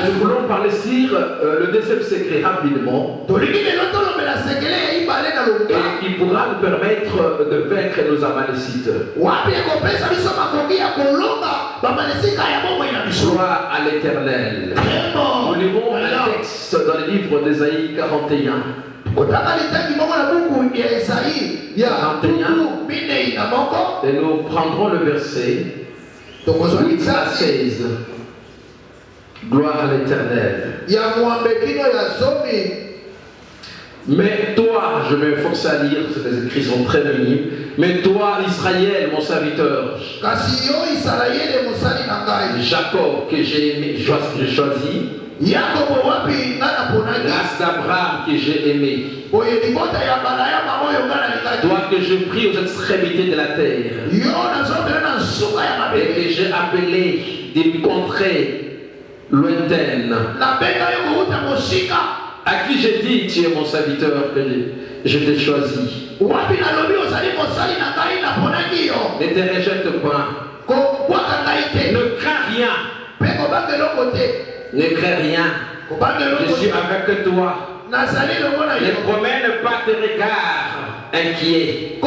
Speaker 1: Nous voulons parler sur le deuxième secret rapidement. Et qui pourra nous permettre de vaincre nos Amalécites. Gloire à l'Éternel. Nous lisons un texte dans le livre d'Ésaïe 41. Et nous prendrons le verset 8 à 16. Gloire à l'Éternel. Mais toi, je vais forcer à lire, ces écrits sont très minimes. Mais toi, Israël, mon serviteur, Jacob, que j'ai aimé, que j'ai choisi, race d'Abraham que j'ai aimé, toi que je prie aux extrémités de la terre, et que j'ai appelé des contrées lointaines, à qui j'ai dit, tu es mon serviteur, que je t'ai choisi. Ne te rejette pas. Ne crains rien. Ne crains rien. Je suis avec toi. Ne promène pas tes regards inquiets.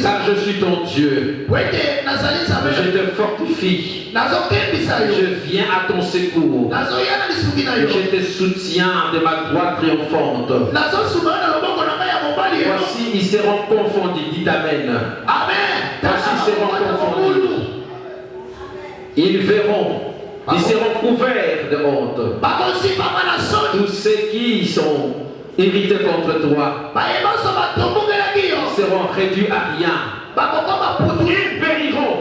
Speaker 1: Car je suis ton Dieu. Je te fortifie. Je viens à ton secours. Je te soutiens de ma droite triomphante. Voici, ils seront confondus. Dites Amen. Voici, ils seront confondus. Ils verront. Ils seront couverts de honte. Tous ceux qui sont irrités contre toi seront réduits à rien. Ils périront.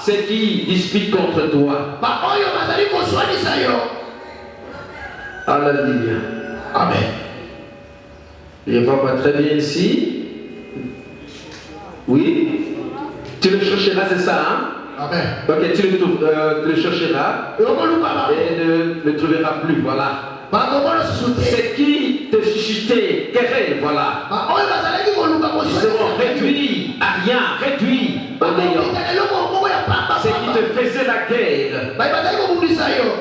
Speaker 1: Ceux qui disputent contre toi. Alléluia.
Speaker 2: Amen.
Speaker 1: Je ne vois pas très bien ici. Oui. Tu le chercheras, c'est ça, hein?
Speaker 2: Amen.
Speaker 1: Ok, tu le chercheras et ne le trouveras plus, voilà. C'est qui te suscitait querelle, voilà. Ils seront réduits à rien, réduits au néant. C'est qui te faisait la guerre.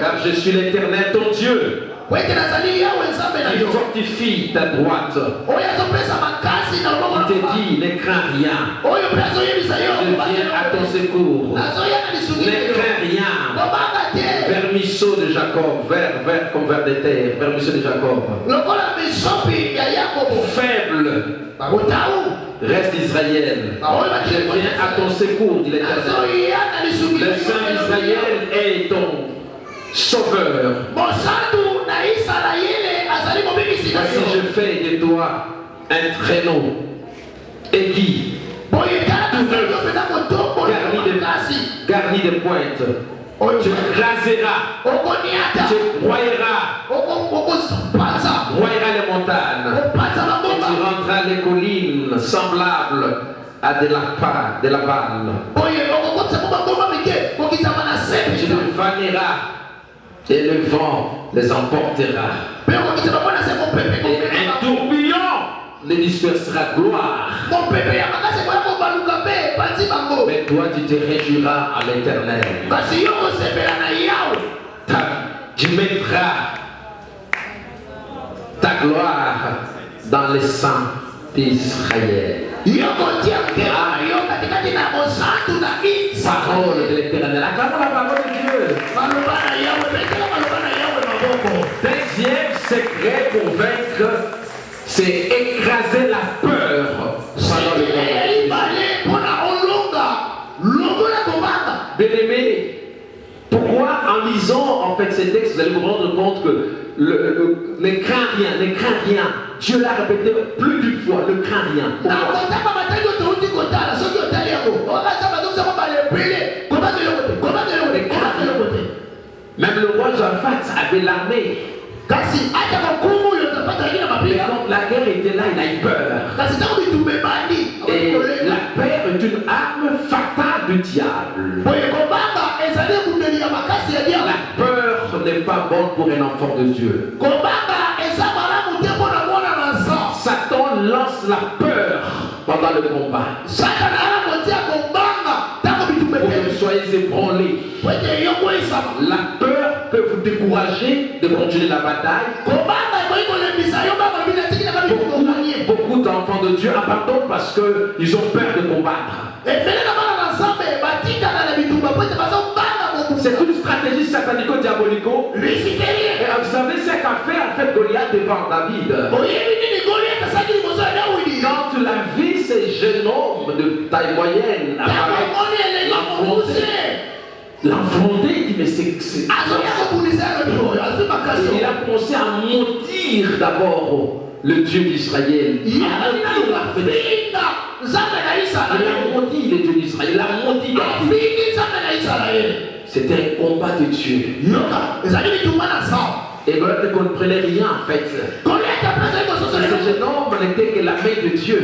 Speaker 1: Car je suis l'Éternel ton Dieu. Il fortifie ta droite. Il te dit, ne crains rien. Je viens à ton secours. Ne crains rien. Vermisseau de Jacob, vert comme vert de terre. Vermisseau de Jacob. Faible. Reste Israël. Je viens à ton secours, dit l'Éternel. Le Saint d'Israël est ton sauveur. Voici, je fais de toi un traîneau aigu, garni de pointes. Tu raseras, tu broyeras les montagnes, et tu rendras les collines semblables à de la balle. Tu les vanneras et le vent les emportera. Et un tourbillon les dispersera gloire. Mais toi, tu te réjouiras à l'Éternel. Tu mettras ta gloire dans les saints d'Israël. Parole de l'Éternel. Acclamons la parole de Dieu. Deuxième secret pour vaincre, c'est écraser la peur pendant le combat. Bien-aimé, pourquoi en lisant en fait ces textes, vous allez vous rendre compte que ne crains rien, ne crains rien. Dieu l'a répété plus d'une fois, ne crains rien. Même le roi Japhat avait l'armée. Mais quand la guerre était là, il a eu peur. Et la peur est une arme fatale du diable. La peur n'est pas bonne pour un enfant de Dieu. Satan lance la peur pendant le combat. Pour que vous soyez ébranlés. La peur peut vous décourager de continuer la bataille. Beaucoup d'enfants de Dieu abandonnent parce qu'ils ont peur de combattre. C'est une stratégie satanico-diabolico. Et vous savez ce qu'a fait en fait Goliath devant David. Quand la vie ces jeunes hommes de taille moyenne l'enfronter, il dit mais c'est il a commencé à maudire d'abord le Dieu d'Israël. Il a maudit le Dieu d'Israël. Il a maudit David. C'était un combat de Dieu. Et Goliath ne comprenait rien en fait. Ce jeune homme n'était que la main de Dieu.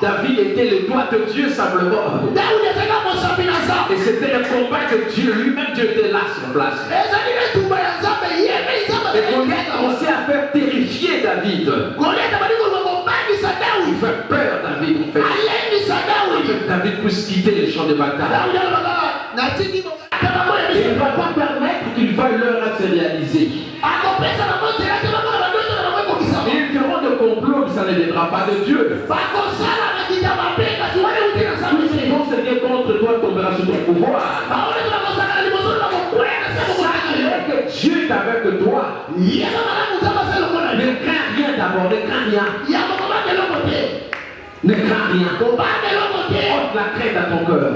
Speaker 1: David était le doigt de Dieu simplement. Et c'était un combat de Dieu. Lui-même Dieu était là sur place. Et Goliath commençait à faire terrifier David. Il fait peur David. David puisse quitter les champs de bataille. Et il ne va pas permettre qu'une valeur se réaliser. Ils feront de complot que ça ne viendra pas de Dieu. Tous ces gens se viennent contre toi tombera sous ton pouvoir. Sache que Dieu est avec toi. Ne crains rien d'abord, ne crains rien. Ne crains rien. Ôte la crainte à ton cœur.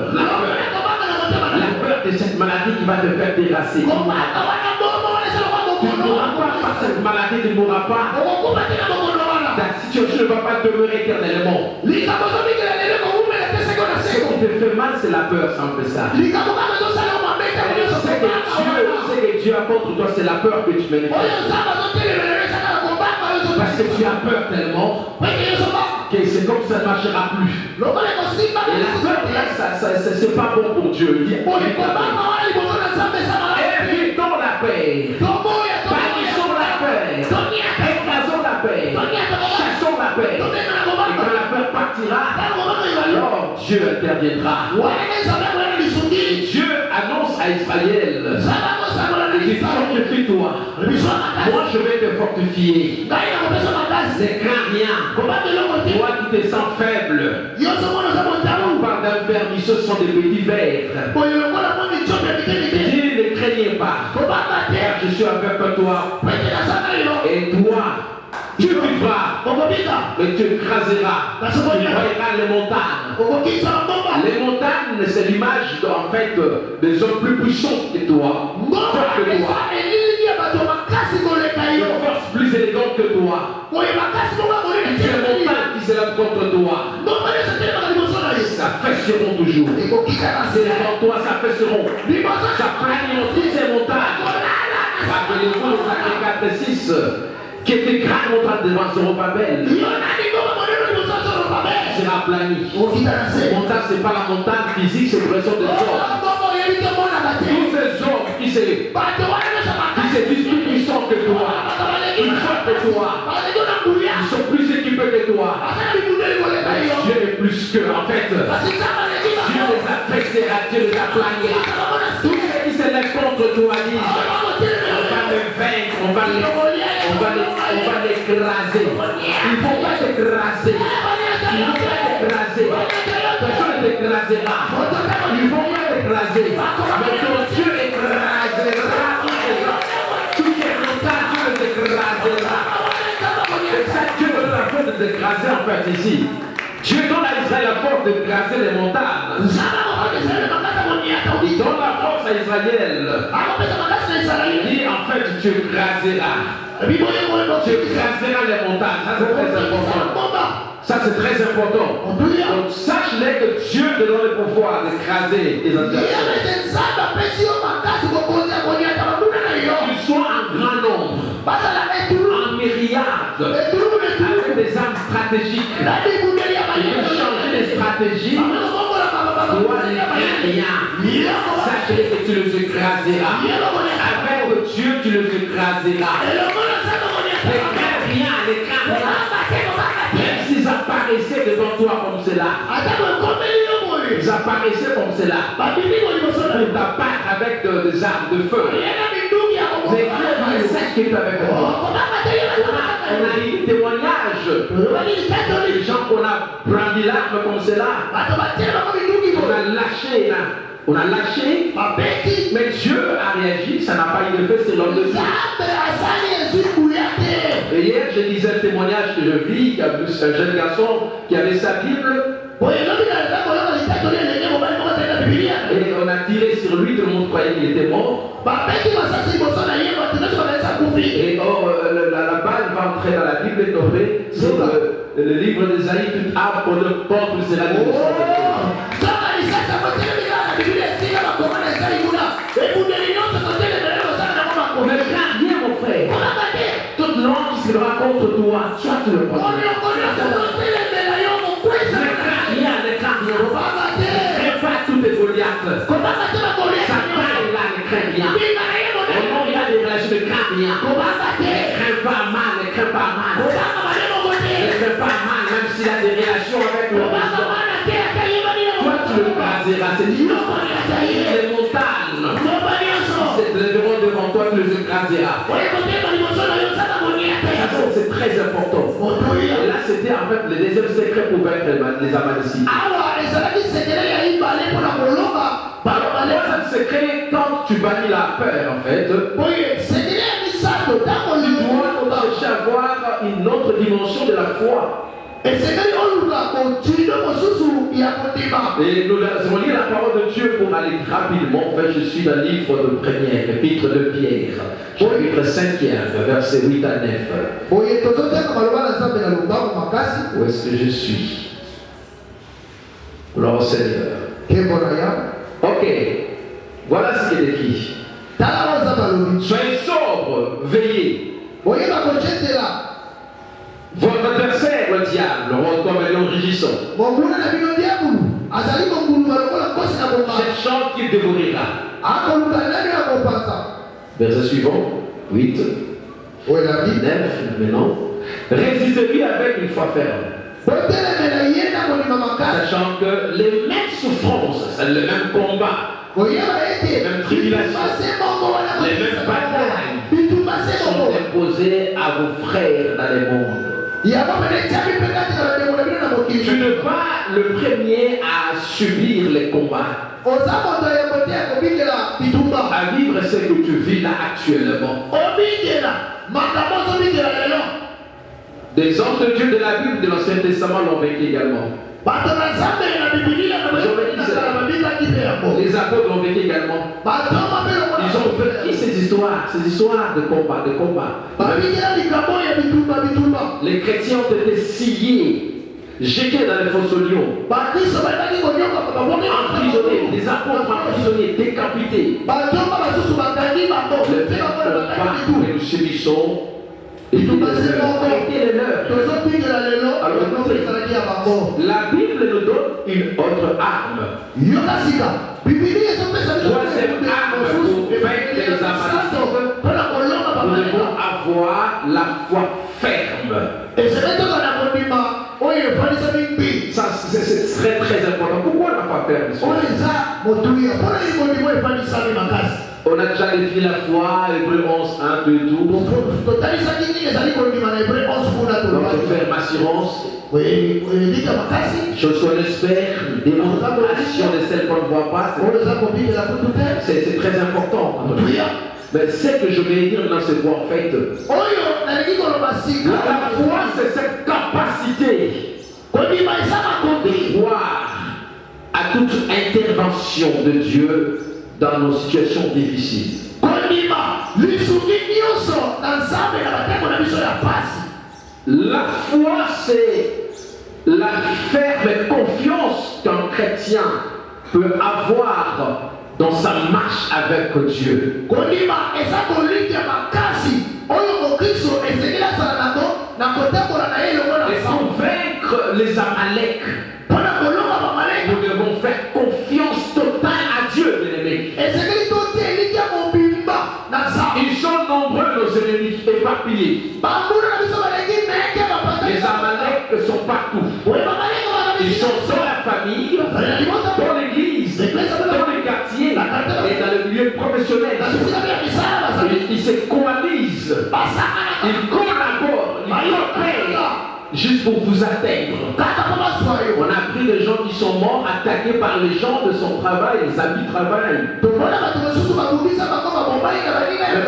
Speaker 1: La peur de cette maladie qui va te faire terrasser. Tu ne mourras pas par cette maladie, tu ne mourras pas. Ta situation ne va pas demeurer éternellement. Ce qui te fait mal, c'est la peur, ça me fait ça. Ce que Dieu a contre toi, c'est la peur que tu manifestes. Parce que tu as peur tellement que c'est comme ça ne marchera plus. Et la peur, là, c'est pas bon pour Dieu. Évitons la paix. Bannissons la paix. Écrasons la paix. Chassons la paix. Et quand la peur partira, alors Dieu interviendra. Et Dieu annonce à Israël Et tu fortifie-toi. Moi, je vais te fortifier. Ne crains rien. Toi qui te sens faible. On parle d'un ver, ce sont des petits vers. Dis, ne craignez pas. Car je suis avec toi. Et toi, tu vivras, mais tu écraseras. Tu voyeras les montagnes. Les montagnes, c'est l'image en fait des hommes plus puissants que toi. Forts que toi. Une force plus élégante que toi. Tu es montagne qui s'élève contre toi. Ça fesseront toujours. C'est devant toi, ça fesseront. Ça planiront toutes ces montagnes. Rappelez-vous les Actes 6 qui était grave montagne devant Zorobabel. C'est la planie. Montagne, c'est pas la montagne physique, c'est l'expression des hommes. Tous ces hommes qui se disent plus puissants que toi, plus forts que toi, ils sont plus équipés que toi. Dieu est plus que, en fait, Dieu les a fixés, Dieu les a planiers. Tous ceux qui s'élèvent contre toi disent, on va les vaincre, on va l'écraser. Il ne faut pas t'écraser. Il ne faut pas t'écraser. Personne ne t'écrasera. Il ne faut pas t'écraser. Mais ton Dieu écrasera toutes les montagnes. Dieu les écrasera. Et ça, Dieu donne la force de t'écraser en fait ici. Dieu donne à Israël la force de écraser les montagnes. Il donne la force à Israël. Il dit en fait tu écraseras. Tu écraseras les montagnes. Ça c'est très important. Ça c'est très important. Donc sache-les que Dieu te donne le pouvoir d'écraser tes adversaires. Qu'ils soient en grand nombre, en myriades, avec des armes stratégiques. Ils veulent changer les stratégies. Toi, ne crains rien. Sache-les que tu les écraseras. Avec Dieu, tu les écraseras. Ne crains rien, ne crains rien. Même s'ils apparaissaient devant toi comme cela. Ils apparaissaient comme cela. Pour t'abattre avec des armes de feu. Mais Dieu sache qu'il est avec toi. On a eu des témoignages. Les gens qu'on a brandi l'arme comme cela. On a lâché, mais Dieu a réagi, ça n'a pas eu d'effet sur l'homme de Dieu. Et hier, je disais un témoignage que je vis, qui a vu un jeune garçon qui avait sa Bible. Et on a tiré sur lui, tout le monde croyait qu'il était mort. Et la balle va entrer dans la Bible et tomber sur le livre d'Ésaïe, toute arme qu'on ne porte sera démontrée. Ne crains rien, mon frère. Toute langue qui se rencontre toi, soit tu le prends. Ne crains rien, ne crains rien. Ne crains pas toutes les Goliaths. Sa taille là, ne crains rien. Au nom il y a des relations, ne crains rien. Ne crains pas mal, ne crains pas mal. Ne crains pas mal, même s'il a des relations avec le président. Toi tu le craseras, c'est dit. Les montagnes. C'est devant toi, tu les écraseras. C'est très important. Et là, c'était en fait le deuxième secret pour vaincre les Amalécites. C'est un secret quand tu bannis la peur, en fait. Tu dois chercher à avoir une autre dimension de la foi. Et nous allons lire la parole de Dieu pour aller rapidement. En fait, je suis dans le livre de première, l'épître de Pierre, chapitre 5e, versets 8 à 9. Où est-ce que je suis? Gloire au Seigneur. Ok, voilà ce qui est écrit. Soyez sobres, veillez. Votre adversaire, le diable, comme un lion rugissant, cherchant qu'il dévorera. Verset suivant, 8, 9, maintenant. Résistez-lui avec une foi ferme. Sachant que les mêmes souffrances, c'est le même combat mêmes tribulations, les mêmes batailles sont imposées à vos frères dans les mondes. Tu n'es pas le premier à subir les combats, à vivre ce que tu vis là actuellement. Des hommes de Dieu de la Bible de l'Ancien Testament l'ont vécu également. Les apôtres l'ont vécu également. Ils ont vécu ces histoires de combat, Les chrétiens ont été sciés, jetés dans les fossolions, emprisonnés, des apôtres emprisonnés, décapités. Le même combat que nous subissons, et les leurs. La Bible nous donne une autre arme. Troisième arme pour vaincre les Amalécites, nous devons avoir la foi ferme. Ça, c'est très très important. Pourquoi la foi ferme? On a déjà défini la foi, Hébreux 11, 1, 2 et tout. Notre ferme assurance. Je sois l'espère, démonstration de celle qu'on ne voit pas. C'est très important. Mais ce que je vais dire dans ce point, en fait, la foi, c'est cette capacité de croire à toute intervention de Dieu dans nos situations difficiles. La foi, c'est la ferme confiance qu'un chrétien peut avoir dans sa marche avec Dieu. Et pour vaincre les Amaleks, nous devons faire confiance totale à Dieu, bien-aimés. Ils sont nombreux, nos ennemis éparpillés. Les Amaleks sont partout. Ils sont dans la famille, dans l'église, dans les quartiers et dans le milieu professionnel. Ils se coalisent, ils collaborent, ils coopèrent juste pour vous atteindre. On a pris des gens qui sont morts, attaqués par les gens de son travail, les amis de travail. Mais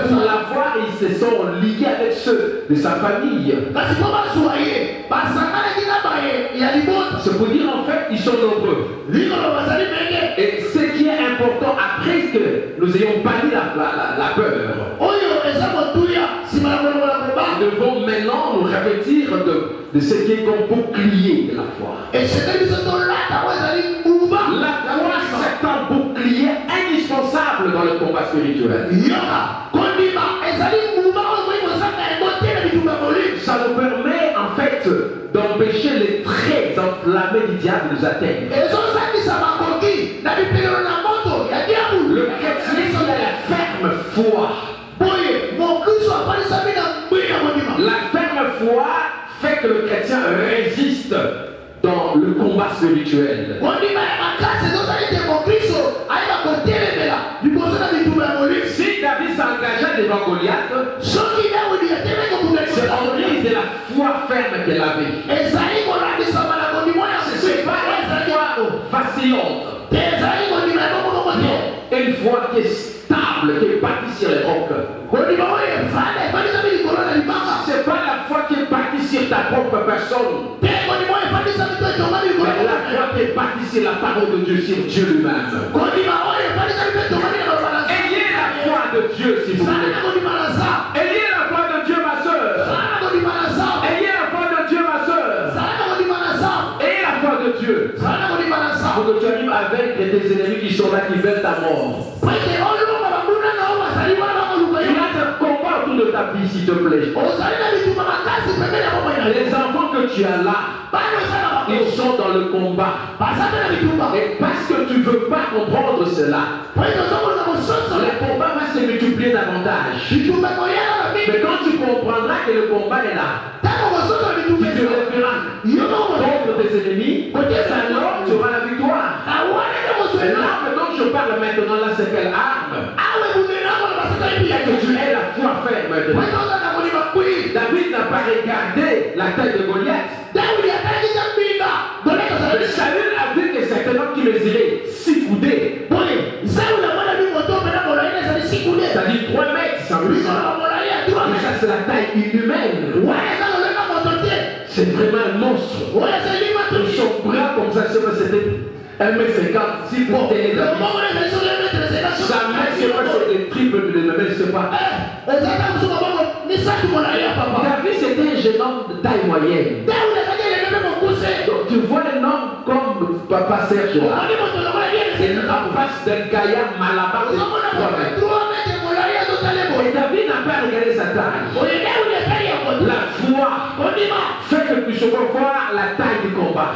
Speaker 1: pour l'avoir, ils se sont liés avec ceux de sa famille. C'est pour dire en fait, ils sont nombreux. Et ce qui est important, après que nous ayons banni la peur, nous devons maintenant nous revêtir de ce qui est comme bouclier de la foi. La foi, c'est un bouclier indispensable dans le combat spirituel. Ça nous permet en fait d'empêcher les traits enflammés du diable de nous atteindre. Le chrétien, il a la ferme foi. La ferme foi fait que le chrétien résiste dans le combat spirituel. Si David s'engageait devant Goliath, c'est en guise de la foi ferme qu'elle avait. C'est pas une foi vacillante. Une foi qui est stable, qui est bâtie sur les rocs. C'est pas la foi qui est bâtie sur ta propre personne. Mais la foi qui est bâtie sur la parole de Dieu, sur Dieu lui-même. Ayez la foi de Dieu, s'il vous plaît. Ayez la foi de Dieu, ma soeur. Ayez la foi de Dieu, ma soeur. Ayez la foi de Dieu. Pour que tu arrives avec tes ennemis qui sont là, qui veulent ta mort. Il y a un combat autour de ta vie, s'il te plaît. Les enfants que tu as là, ils sont dans le combat. Et parce que tu ne veux pas comprendre cela, le combat va se multiplier davantage. Mais quand tu comprendras que le combat est là, tu te lèveras contre tes ennemis, alors tu auras la victoire. Là, maintenant, je parle maintenant là, c'est quelle arme? Et que tu aies la foi ferme. David n'a pas regardé la tête de Goliath. Saül a vu que c'est un homme qui mesurait 6 coudées. C'est-à-dire 3 mètres, ça veut dire. Et ça, c'est la taille inhumaine. C'est vraiment un monstre. Son bras comme ça, c'était 1m50. Si vous tenez David, sa main, c'est pas c'est des triples de la main, c'est pas. David, c'était un jeune homme de taille moyenne. Donc, tu vois un homme comme Papa Serge là. C'est en face d'un gaillard malabar de 3 mètres. Et David n'a pas regardé sa taille. La foi fait que nous puissions voir la taille du combat.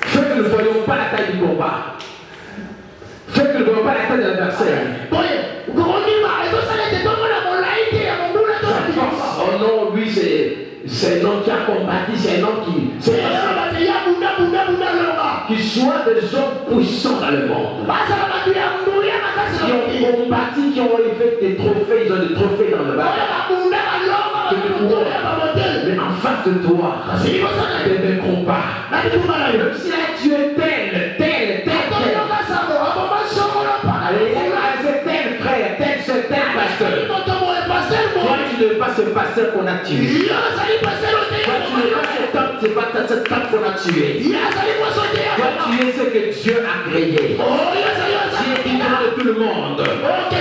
Speaker 1: Fait que nous ne voyons pas la taille du combat. Fait que nous ne voyons pas la taille de l'adversaire. Oh non, lui c'est un homme qui a combattu, c'est un homme qui soit des hommes puissants dans le monde. Qui ont combattu, qui ont fait des trophées, ils ont des trophées dans le bas. Mais en face de toi, c'est des combats. Même si là tu es tel frère, tel pasteur. Toi tu n'es pas ce pasteur qu'on a tué. Toi tu n'es pas cet homme, c'est pas cet homme qu'on a tué. Toi tu es ce que Dieu a créé. Tu es différent de tout le monde. Tu as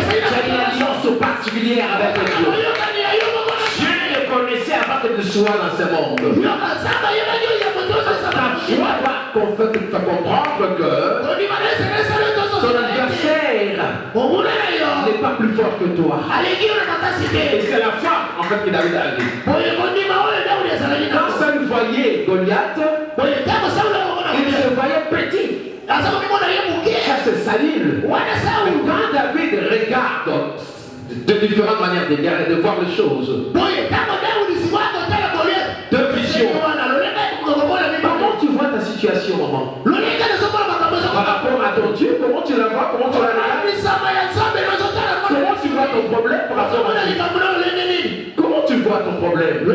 Speaker 1: une alliance particulière avec Dieu. Dieu le connaissait avant que tu sois dans ce monde. Ta foi va te faire comprendre que ton adversaire n'est pas plus fort que toi. Et c'est la foi en fait que David a dit. Quand Saül voyait Goliath, il se voyait petit. Ça c'est Saül. Mais quand David regarde de différentes manières de guerre et de voir les choses, deux visions. Comment tu vois ta situation, maman? Par rapport à ton Dieu, comment tu la vois? Comment tu la regardes? Comment tu vois ton problème par rapport à Dieu? Comment tu vois ton problème? Non,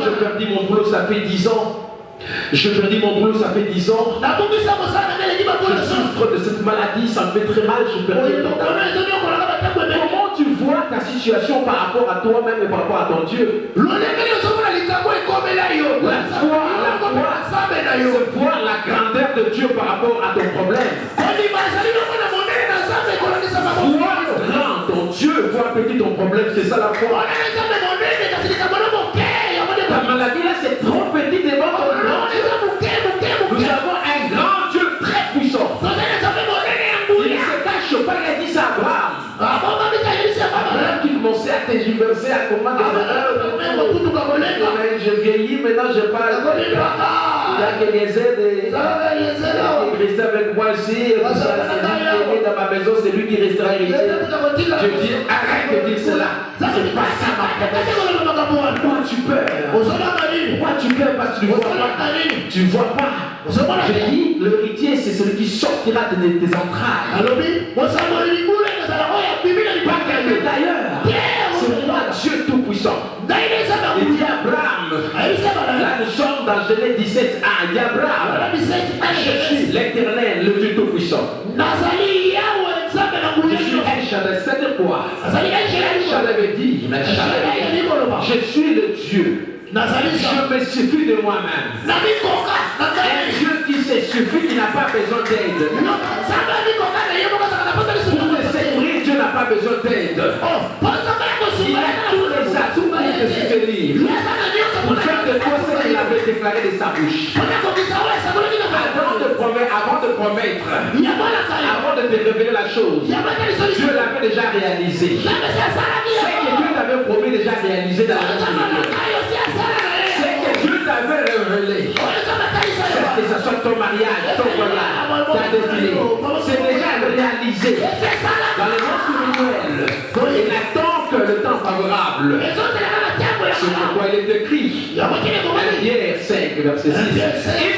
Speaker 1: je perdis mon boulot, ça fait 10 ans. Je perdis mon boulot, ça fait 10 ans. Je souffre de cette maladie, ça me fait très mal, je perds mon temps. Comment tu vois ta situation par rapport à toi-même et par rapport à ton Dieu? La foi, c'est voir la grandeur de Dieu par rapport à ton problème. Voir grand ton Dieu, voir petit ton problème, c'est ça la foi. Ta maladie là, c'est trop petit devant ton nom. Nous avons un grand Dieu très puissant. Il ne se cache pas, il a dit ça à Abraham. Abraham qui commençait à tergiverser, à combattre. Je vieillis, maintenant je parle. Il y a Eliezer qui restait avec moi ici. C'est lui qui est dans ma maison, c'est lui qui restera héritier. Je dis, arrête de dire cela. C'est pas ça ma promesse. Pourquoi tu peurs? Pourquoi tu peurs? Parce que tu ne vois pas. Tu ne vois pas. Je dis, l'héritier, c'est celui qui sortira de tes entrailles. Pas quelqu'un d'ailleurs. C'est moi, Dieu Tout-Puissant. Il dit Abraham. Là, nous sommes dans Genèse 17. Ah, il dit Abraham. Je suis l'Éternel, le Dieu Tout-Puissant. Je suis El Shaddai. C'est-à-dire quoi? El Shaddai veut dire, je suis le Dieu. Je me suffis de moi-même. Un Dieu qui se suffit, qui n'a pas besoin d'aide. Pour te séduire, Dieu n'a pas besoin d'aide. Il a tous les atouts pour te soutenir. Pour faire de toi ce qu'il avait déclaré de sa bouche. Avant de promettre, avant de te révéler la chose, Dieu l'avait déjà réalisé. Ce que Dieu t'avait promis déjà réalisé dans la vie. Ce que Dieu t'avait révélé. Que ce soit ton mariage, ton voyage, ta destinée. C'est déjà réalisé dans le monde spirituel. Il attend que le temps favorable. C'est pourquoi il est écrit. Pierre 5, verset 6.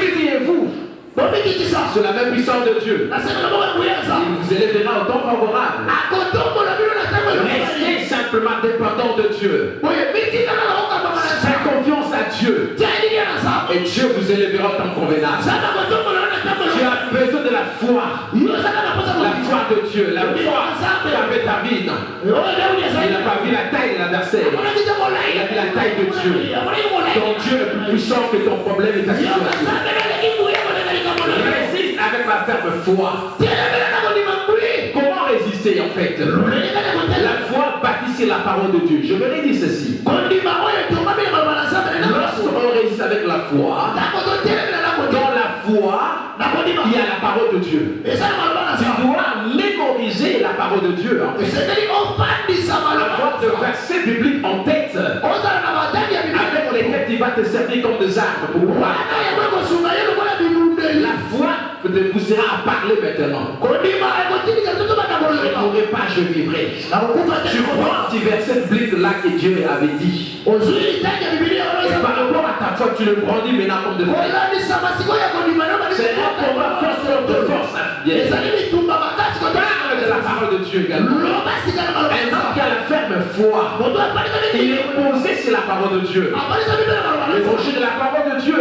Speaker 1: Étudiez-vous Sur la même puissance de Dieu. Il vous élèvera au temps favorable. Restez simplement dépendant de Dieu. Faites confiance à Dieu. Et Dieu vous élèvera au temps convenable. Tu as besoin de la foi. La foi de Dieu. La foi avec David. Il n'a pas vu la taille de l'adversaire. Il a vu la taille de Dieu. Ton Dieu est plus puissant que ton problème et ta situation. Résiste avec la ferme foi. Comment résister en fait? La foi bâtie sur la parole de Dieu. Je vais dire ceci. Lorsqu'on résiste avec la foi, dans la foi, il y a la parole de Dieu. Tu dois mémoriser la parole de Dieu. En fait. Avoir de versets bibliques en tête, avec lesquels tu vas te servir comme des armes pour pouvoir. La foi te poussera à parler maintenant. Je ne mourrai pas, je vivrai. Tu prends un petit verset biblique là que Dieu avait dit. Et par rapport à ta foi, tu le brandis maintenant comme de fait. C'est un combat force contre force. Parle de la parole de Dieu également. Un homme qui a la ferme foi, il est posé sur la parole de Dieu. L'évangile de la parole de Dieu.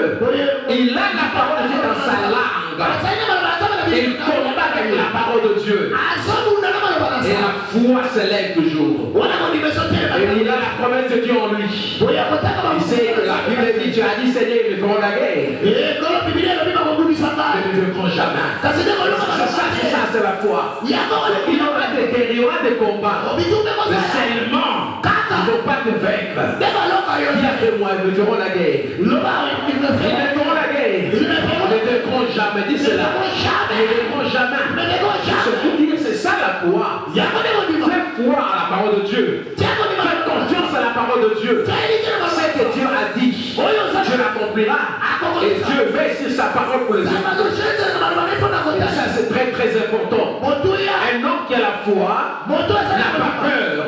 Speaker 1: Il a la parole de Dieu dans sa langue. Il combat avec la parole de Dieu. Et la foi s'élève toujours. Et il a la promesse de Dieu en lui. Il sait que la Bible dit, tu as dit Seigneur, ils me feront la guerre. Ils ne vaincront jamais. Ça, c'est la foi. Il y aura des combats. Mais seulement, ils ne vont pas te vaincre. Qui a fait moi, ils me feront la guerre. Ils me feront la guerre. Ils ne vaincront jamais. Dis cela. Ils ne vaincront jamais. C'est pour dire, c'est ça la foi. Fais foi à la parole de Dieu. Fais confiance à la parole de Dieu. Ce que Dieu a dit, Dieu l'accomplira. Et Dieu veille sur sa parole pour les hommes. Et ça, c'est très très important. Un homme qui a la foi n'a pas peur.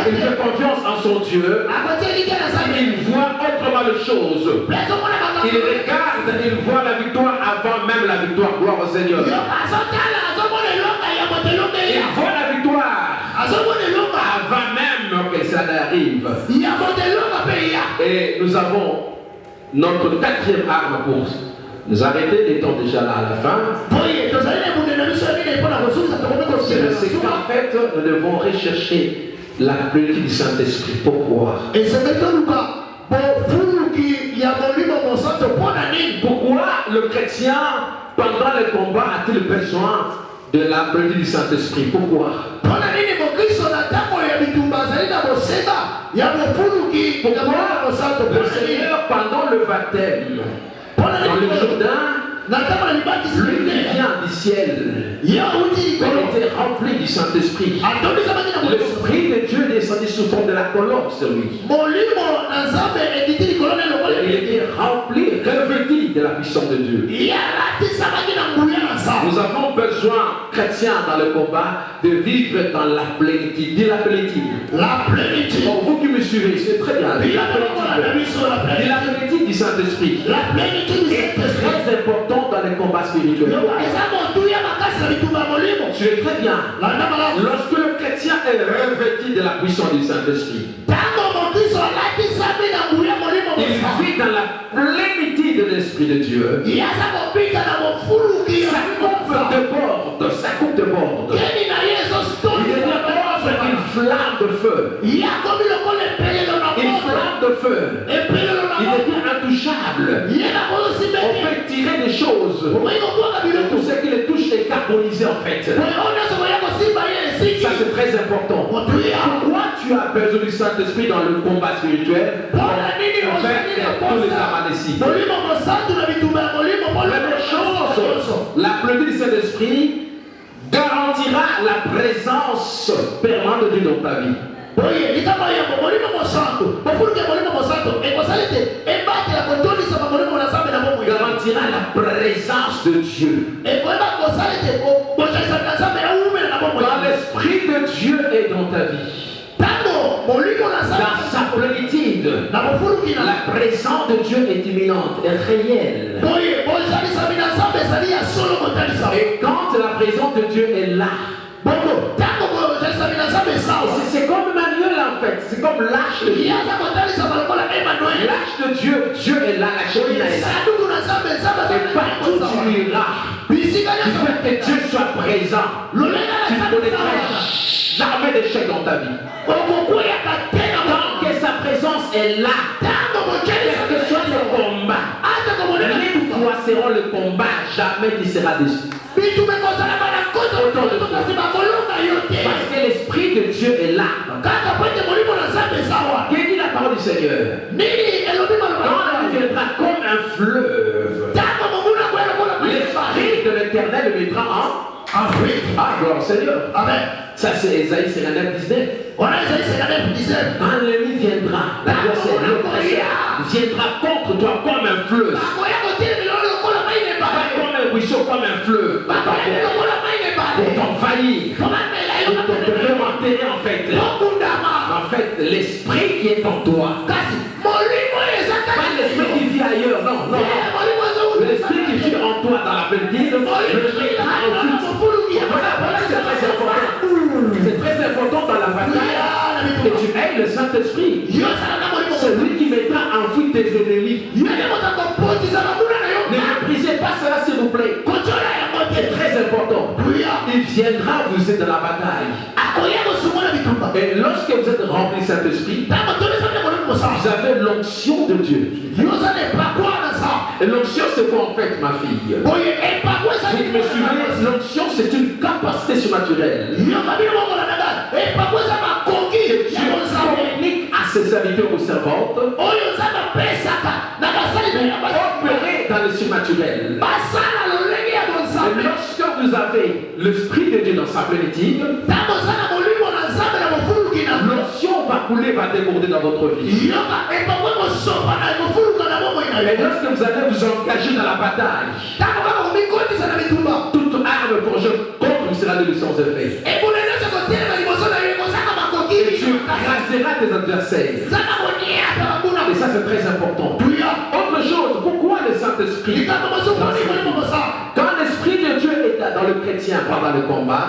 Speaker 1: Il fait confiance en son Dieu. Il voit autrement les choses. Il regarde, il voit la victoire avant même la victoire. Gloire au Seigneur. Il voit la victoire avant même que ça n'arrive. Et nous avons notre quatrième arme pour nous arrêter, étant déjà là à la fin. C'est qu'en fait, nous devons rechercher la plénitude du Saint-Esprit. Pourquoi? Pourquoi le chrétien, pendant le combat, a-t-il besoin de la plénitude du Saint-Esprit? Pourquoi? Pourquoi le Seigneur, pendant le baptême, dans le Jourdain, lui qui vient du ciel, il était rempli du Saint-Esprit. L'Esprit de Dieu est descendu sous forme de la colombe sur lui. Il était rempli, revêtu de la puissance de Dieu. Nous avons besoin, chrétiens dans le combat, de vivre dans la plénitude. Dis la plénitude. La plénitude. Pour vous qui me suivez, c'est très bien. Dis la plénitude du Saint-Esprit. La plénitude est très important dans les combats spirituels. Tu es très bien. Lorsque le chrétien est revêtu de la puissance du Saint-Esprit, il vit dans la plénitude de l'Esprit de Dieu. Sa coupe déborde. Il devient une flamme de feu. Une flamme de feu. Il devient intouchable. On peut tirer des choses. Tout ce qui les touche est carbonisé en fait. Ça c'est très important. Pourquoi tu as besoin du Saint-Esprit dans le combat spirituel? Avec tous les Amalécites. Première chose, la plénitude du Saint-Esprit garantira la présence permanente de Dieu dans ta vie. Garantira la présence de Dieu. Quand l'Esprit de Dieu est dans ta vie, dans sa plénitude, la présence de Dieu est imminente, est réelle. Et quand la présence de Dieu est là, c'est comme Emmanuel en fait, c'est comme l'arche de Dieu. L'arche de Dieu, Dieu est là, la Shekinah est là. Et partout tu iras, du fait que Dieu soit présent, tu ne connaîtras jamais d'échec dans ta vie. Tant que sa présence est là, quel que soit le combat, les fois seront le combat, jamais tu seras déçu. Parce que l'Esprit de Dieu est là. Qu'est-ce dit la parole du Seigneur? Quand il viendra comme un fleuve, l'Esprit de l'Éternel le mettra en fuite. Ah, gloire au Seigneur. Amen. Ça c'est Ésaïe 59, 19. Quand l'ennemi viendra, la viendra contre toi comme un fleuve. Pas comme un ruisseau, comme un fleuve. Pour t'envahir. Pour te faire enterrer en fait. En fait, l'esprit qui est en toi. Pas l'esprit qui vit ailleurs, non, non. L'esprit qui vit en toi dans la petite. L'esprit qui vit en toi. Voilà, c'est très important. C'est très important dans la bataille que tu aies le Saint-Esprit. C'est lui qui mettra en fuite tes ennemis. Ne méprisez pas cela s'il vous plaît. C'est très important. Il viendra vous aider dans la bataille. Et lorsque vous êtes rempli de Saint-Esprit, vous avez l'onction de Dieu. Et l'onction c'est quoi en fait ma fille? Vous me suivez? L'onction c'est une capacité surnaturelle. Dieu communique à ses serviteurs ou servantes opérer dans le surnaturel. Et lorsque vous avez l'Esprit de Dieu dans sa plénitude, l'onction va couler, va déborder dans votre vie. Et lorsque vous allez vous engager dans la bataille, toute arme forgée contre vous sera de sans effet. Et tu raseras tes adversaires. Et ça c'est très important. Autre chose, pourquoi le Saint-Esprit? Quand l'Esprit de Dieu est dans le chrétien pendant le combat,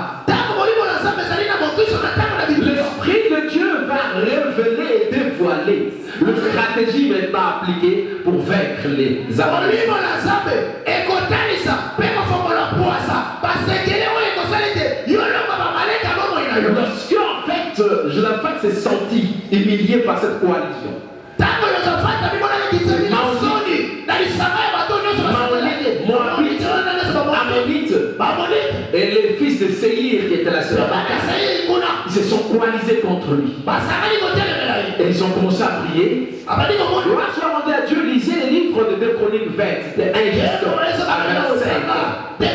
Speaker 1: l'Esprit de Dieu va révéler et dévoiler la stratégie maintenant appliquée pour vaincre les Lorsque en fait Josaphat s'est senti humilié par cette coalition, et les fils de Séhir qui étaient là sur la bataille, ils se sont coalisés contre lui. Et ils ont commencé à prier. Gloire soit rendue à Dieu. Lisez les livres de 2 Chroniques 20, c'était 1 jusqu'à 25.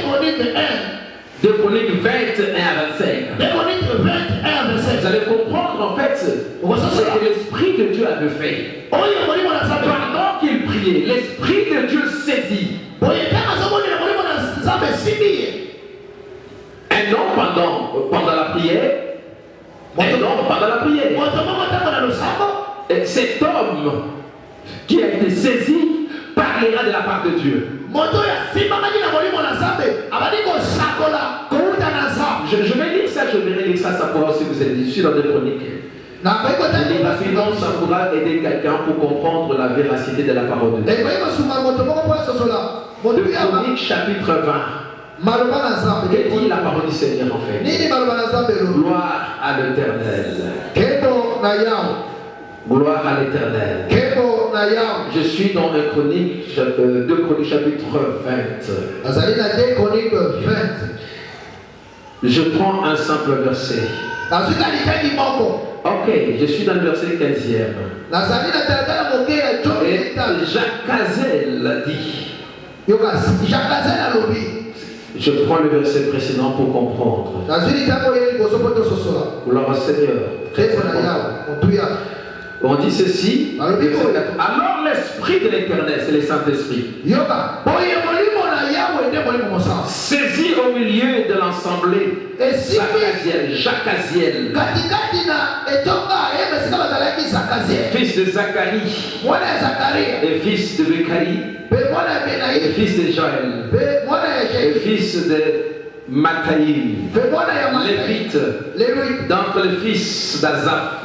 Speaker 1: 2 Chroniques 21 à 25. Vous allez comprendre en fait ce que l'Esprit de Dieu avait fait. Pendant qu'il priait, l'Esprit de Dieu saisit. Un homme pendant la prière. Et cet homme qui a été saisi parlera de la part de Dieu. Je vais lire ça, je vais lire ça, ça pourra aussi vous aider. Je suis dans des chroniques. Ça pourra aider quelqu'un pour comprendre la véracité de la parole de Dieu. De Chroniques chapitre 20. Que dit la parole du Seigneur en fait? Gloire à l'Éternel. Gloire à l'Éternel. Je suis dans le Chronique, 2 Chroniques chapitre 20. Je prends un simple verset. Ok, je suis dans le verset 15e. Et Jacques dit. Je prends le verset précédent pour comprendre. Gloire au Seigneur. On dit ceci. Alors l'Esprit de l'Éternel, c'est le Saint-Esprit, saisi au milieu de l'assemblée Jacaziel, fils de Zacharie et fils de Becaï, le fils de Joël, le fils de Mathaïm, Lévite, d'entre les fils d'Azaph.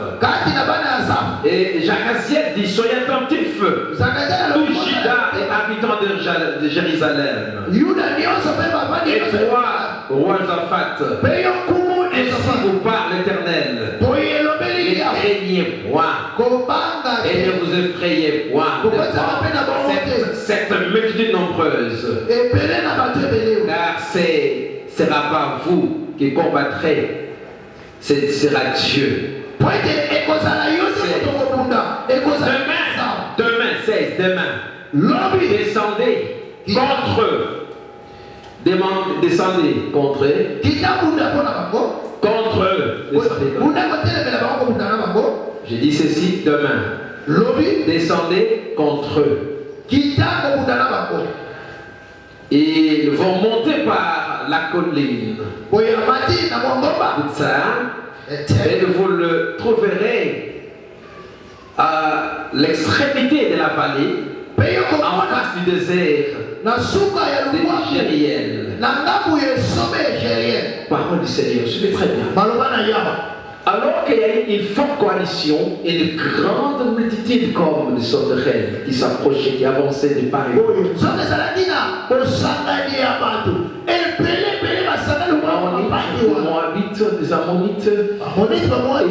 Speaker 1: Et Jacaziel dit, soyez attentifs, tout Juda et habitants de Jérusalem. Et toi, roi Japhat, ainsi vous parle l'Éternel. Ne craignez point et ne vous effrayez point cette multitude nombreuse, car ce sera pas vous qui combattrez, ce sera Dieu. Demain, descendez contre eux. Descendez contre eux. Contre eux. Je dis ceci demain. Descendez contre eux. Et ils vont monter par la colline. Ça, et vous le trouverez à l'extrémité de la vallée, en face du désert de Jériel. Parole du Seigneur, je vais très bien. Alors qu'il y a eu une forte coalition et une grande multitude comme de sauterelles qui s'approchaient, qui avançaient de part et d'autre. Moabites, des Ammonites,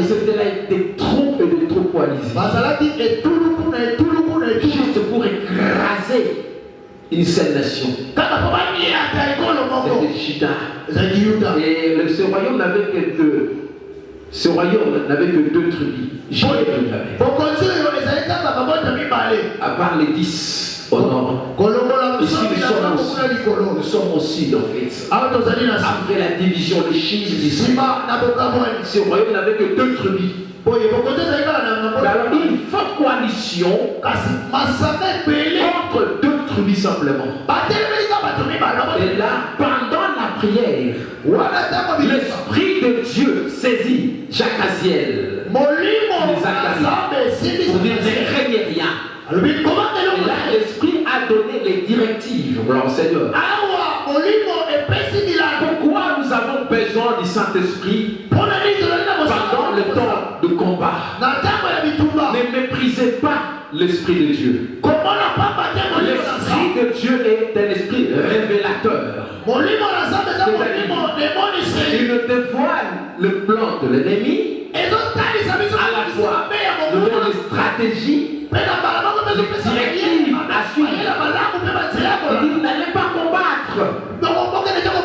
Speaker 1: ils étaient là avec des troupes et des troupes coalisées. Juste pour écraser une seule nation. C'était Juda. Et ce royaume n'avait que deux. Ce royaume n'avait que deux tribus. À part les 10 au nord. Ici nous sommes au sud en fait. Après la division des Chites d'Israël. Ce royaume n'avait que deux tribus. Alors une forte coalition contre deux tribus simplement. Et là, pendant la prière, l'Esprit de Dieu saisit Jacaziel. Pour dire ne craignez rien. Et là, l'Esprit a donné les directives. Alors, Seigneur, pourquoi nous avons besoin du Saint-Esprit pendant le temps de combat? Ne méprisez pas l'Esprit de Dieu. L'Esprit de Dieu est un esprit révélateur. Il dévoile le plan de l'ennemi, à la fois nous donne les stratégies, les directives à suivre. Il dit vous n'allez pas combattre.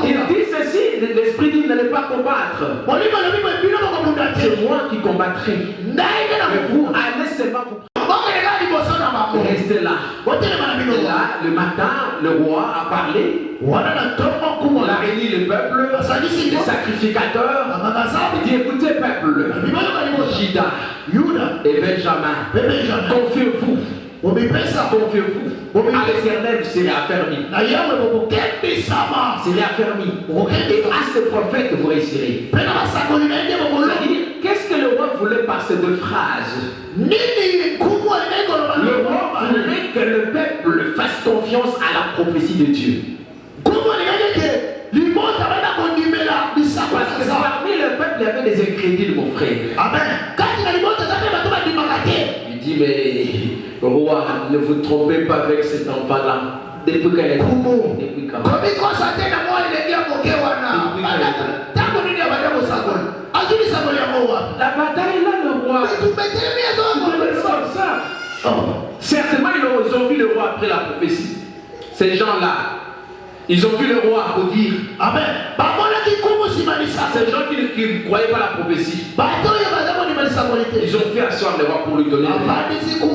Speaker 1: Il dit ceci, l'Esprit dit vous n'allez pas combattre. C'est moi qui combattrai. Mais vous allez seulement vous restez là. Et là, le matin, le roi a parlé. On a réuni le peuple, les sacrificateurs. Il dit écoutez, peuple, Juda et Benjamin, confiez-vous. Confiez-vous à l'Éternel, c'est affermi. C'est affermi. Et à ce prophète, vous réussirez. C'est-à-dire, qu'est-ce que le roi voulait par ces deux phrases? Le roi voulait que le peuple fasse confiance à la prophétie de Dieu. Parce que parmi le peuple, il y avait des incrédules, mon frère. Il dit, mais roi, ne vous trompez pas avec cet enfant-là. Depuis qu'elle est depuis quand? La bataille est là, le roi. Certainement, ils ont vu le roi après la prophétie. Ces gens-là, ils ont vu le roi pour dire Amen. Ces gens qui ne croyaient pas la prophétie, ils ont fait asseoir le roi pour lui donner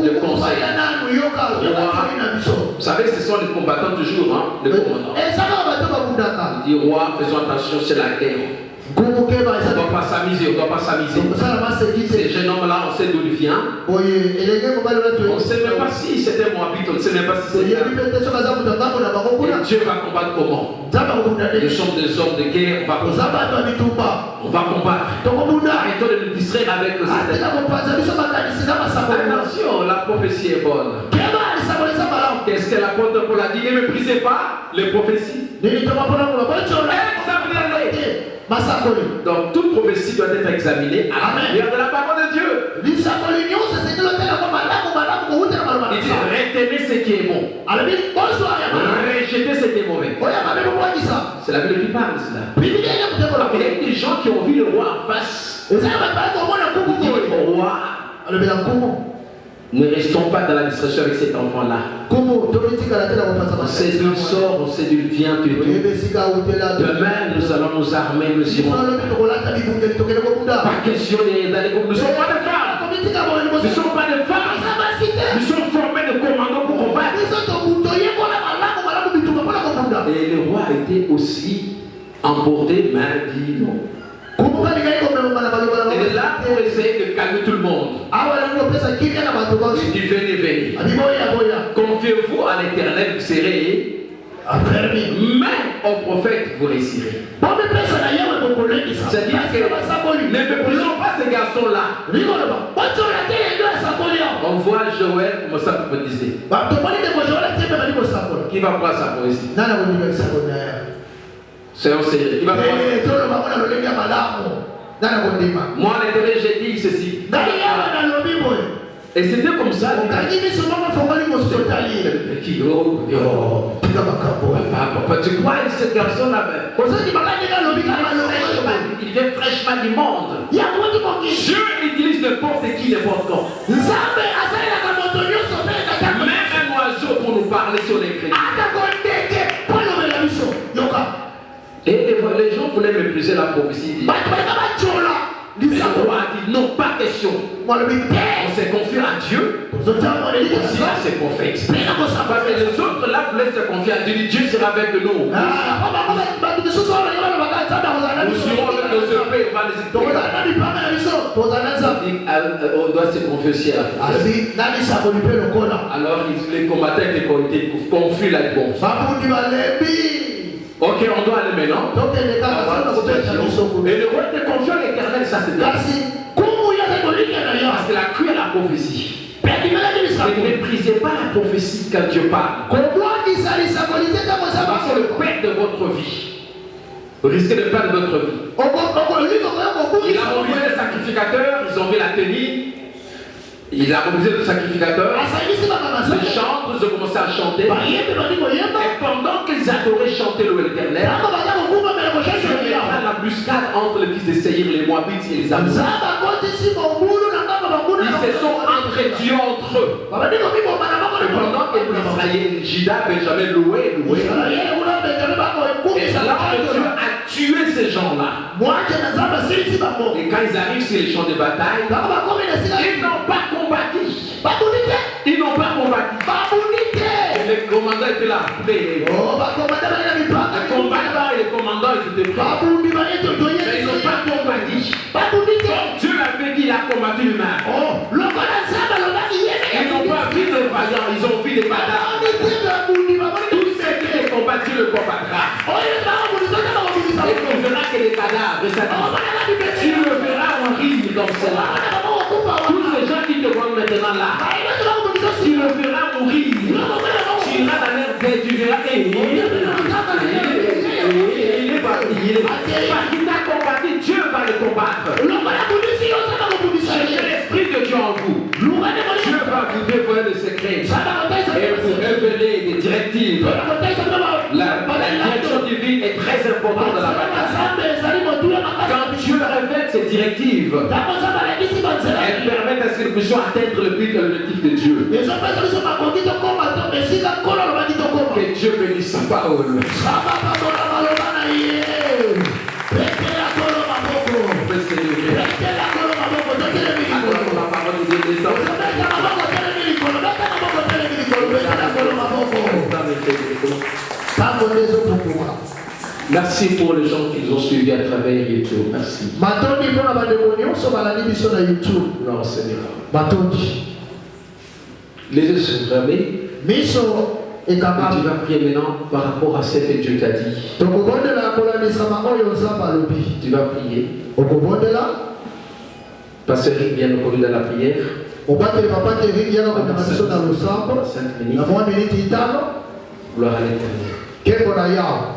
Speaker 1: des conseils. Vous savez, ce sont les combattants toujours, hein, les commandants. Il dit roi, faisons attention, c'est la guerre. On ne doit pas s'amuser, on ne doit pas s'amuser. Ces jeunes hommes-là, on sait d'où ils viennent. On ne sait même pas si c'était Moabite, on ne sait même pas si c'était. Et Dieu va combattre comment? Nous sommes des hommes de guerre, on va combattre. On va combattre. Arrêtons de nous distraire avec cette. Attention, la prophétie est bonne. Qu'est-ce que l'apôtre Paul a dit? Ne méprisez pas les prophéties. Examinez-les. Donc toute prophétie doit être examinée à la lumière de la parole de Dieu. Il dit retenez ce qui est bon. Rejetez ce qui est mauvais. C'est la Bible qui parle de cela. Il y a des gens qui ont vu le roi en face. Ils disent au roi, ne restons pas dans la distraction avec cet enfant-là. On sait d'où il sort, on sait d'où il vient. Demain, nous allons nous armer, nous irons. Pas question d'aller comme nous ne sommes pas des femmes. Nous ne sommes pas des femmes. Nous sommes formés de commandos pour combattre. Et le roi était aussi emporté, mais dit non. Et là pour essayer de calmer tout le monde. Il dit venez. Confiez-vous à l'Éternel, vous serez. Mais au prophète, vous réussirez. C'est-à-dire que ne méprisons pas ces garçons-là. On voit Joël comment ça peut dire. Qui va voir sa poésie? C'est un sérieux. Qui va voir moi, l'Éternel, j'ai dit ceci. Et c'était comme ça. Papa, tu crois que ce garçon-là, il vient fraîchement du monde. Dieu utilise n'importe qui, n'importe quand. Même un oiseau pour nous parler sur les chrétiens. Et les gens voulaient mépriser la prophétie. Le roi a dit non, pas question. On s'est confié à Dieu, aussi à ses prophètes. Parce que les autres là voulaient se confier à Dieu. Dieu sera avec nous. Nous serons avec nos épées, on va les étoiler. On doit se confier aussi à Dieu. Alors les combattants étaient confus là-dedans. Ok, on doit aller maintenant. Et le roi était confiant à l'Éternel, ça c'est bien. Parce qu'il a cru à la prophétie. Ne méprisez pas la prophétie quand Dieu parle. Parce que le père de votre vie. Vous risquez de perdre votre vie. Il a mobilisé les sacrificateurs, ils ont mis la tenue. Il a mobilisé le sacrificateur. Les chantres, ils ont commencé à chanter. Et pendant qu'ils adoraient chanter l'Éternel, il y a l'embuscade entre les fils de Séhir, les Moabites et les Ammonites. Ils se sont entretus entre eux. Et pendant que Israël, Juda, Benjamin louaient. Et là, Dieu a tué ces gens-là. Et quand ils arrivent sur les champs de bataille, ils n'ont pas combattu. Ils n'ont pas combattu. Et les commandants étaient là. Les combattants et les commandants étaient prêts. Mais ils n'ont pas combattu. Donc Dieu l'avait dit, il a combattu lui-même. Ils n'ont pas vu de vaillants, ils ont vu des cadavres. Tout ce qui est combattu le combattra. Et tu verras que les cadavres, tu le verras en rime comme cela. Tous ces gens qui te voient maintenant là, tu le verras mourir. Tu iras dans l'air, tu verras qu'il est parti. Parce qu'il t'a combattu, Dieu va le combattre. Cherchez l'esprit de Dieu en vous. Dieu va vous dévoiler le secret et vous révéler des directives. La direction divine est très importante dans la bataille. Quand Dieu révèle ses directives, elles permettent à ce que nous puissions atteindre le but et l'objectif de Dieu. Que Dieu bénisse sa parole. Merci pour les gens qui nous ont suivis à travers YouTube. Merci. Non, Seigneur. Les yeux sont fermés. Et tu vas prier maintenant par rapport à ce que Dieu t'a dit. Tu vas prier. Pasteur Rick vient nous conduire dans la prière.
Speaker 2: Obatele papa Kevin yana kwa mamisho na lusambo. Na mwa minute itano.
Speaker 1: Gloire à l'Éternel.
Speaker 2: Keko na yao.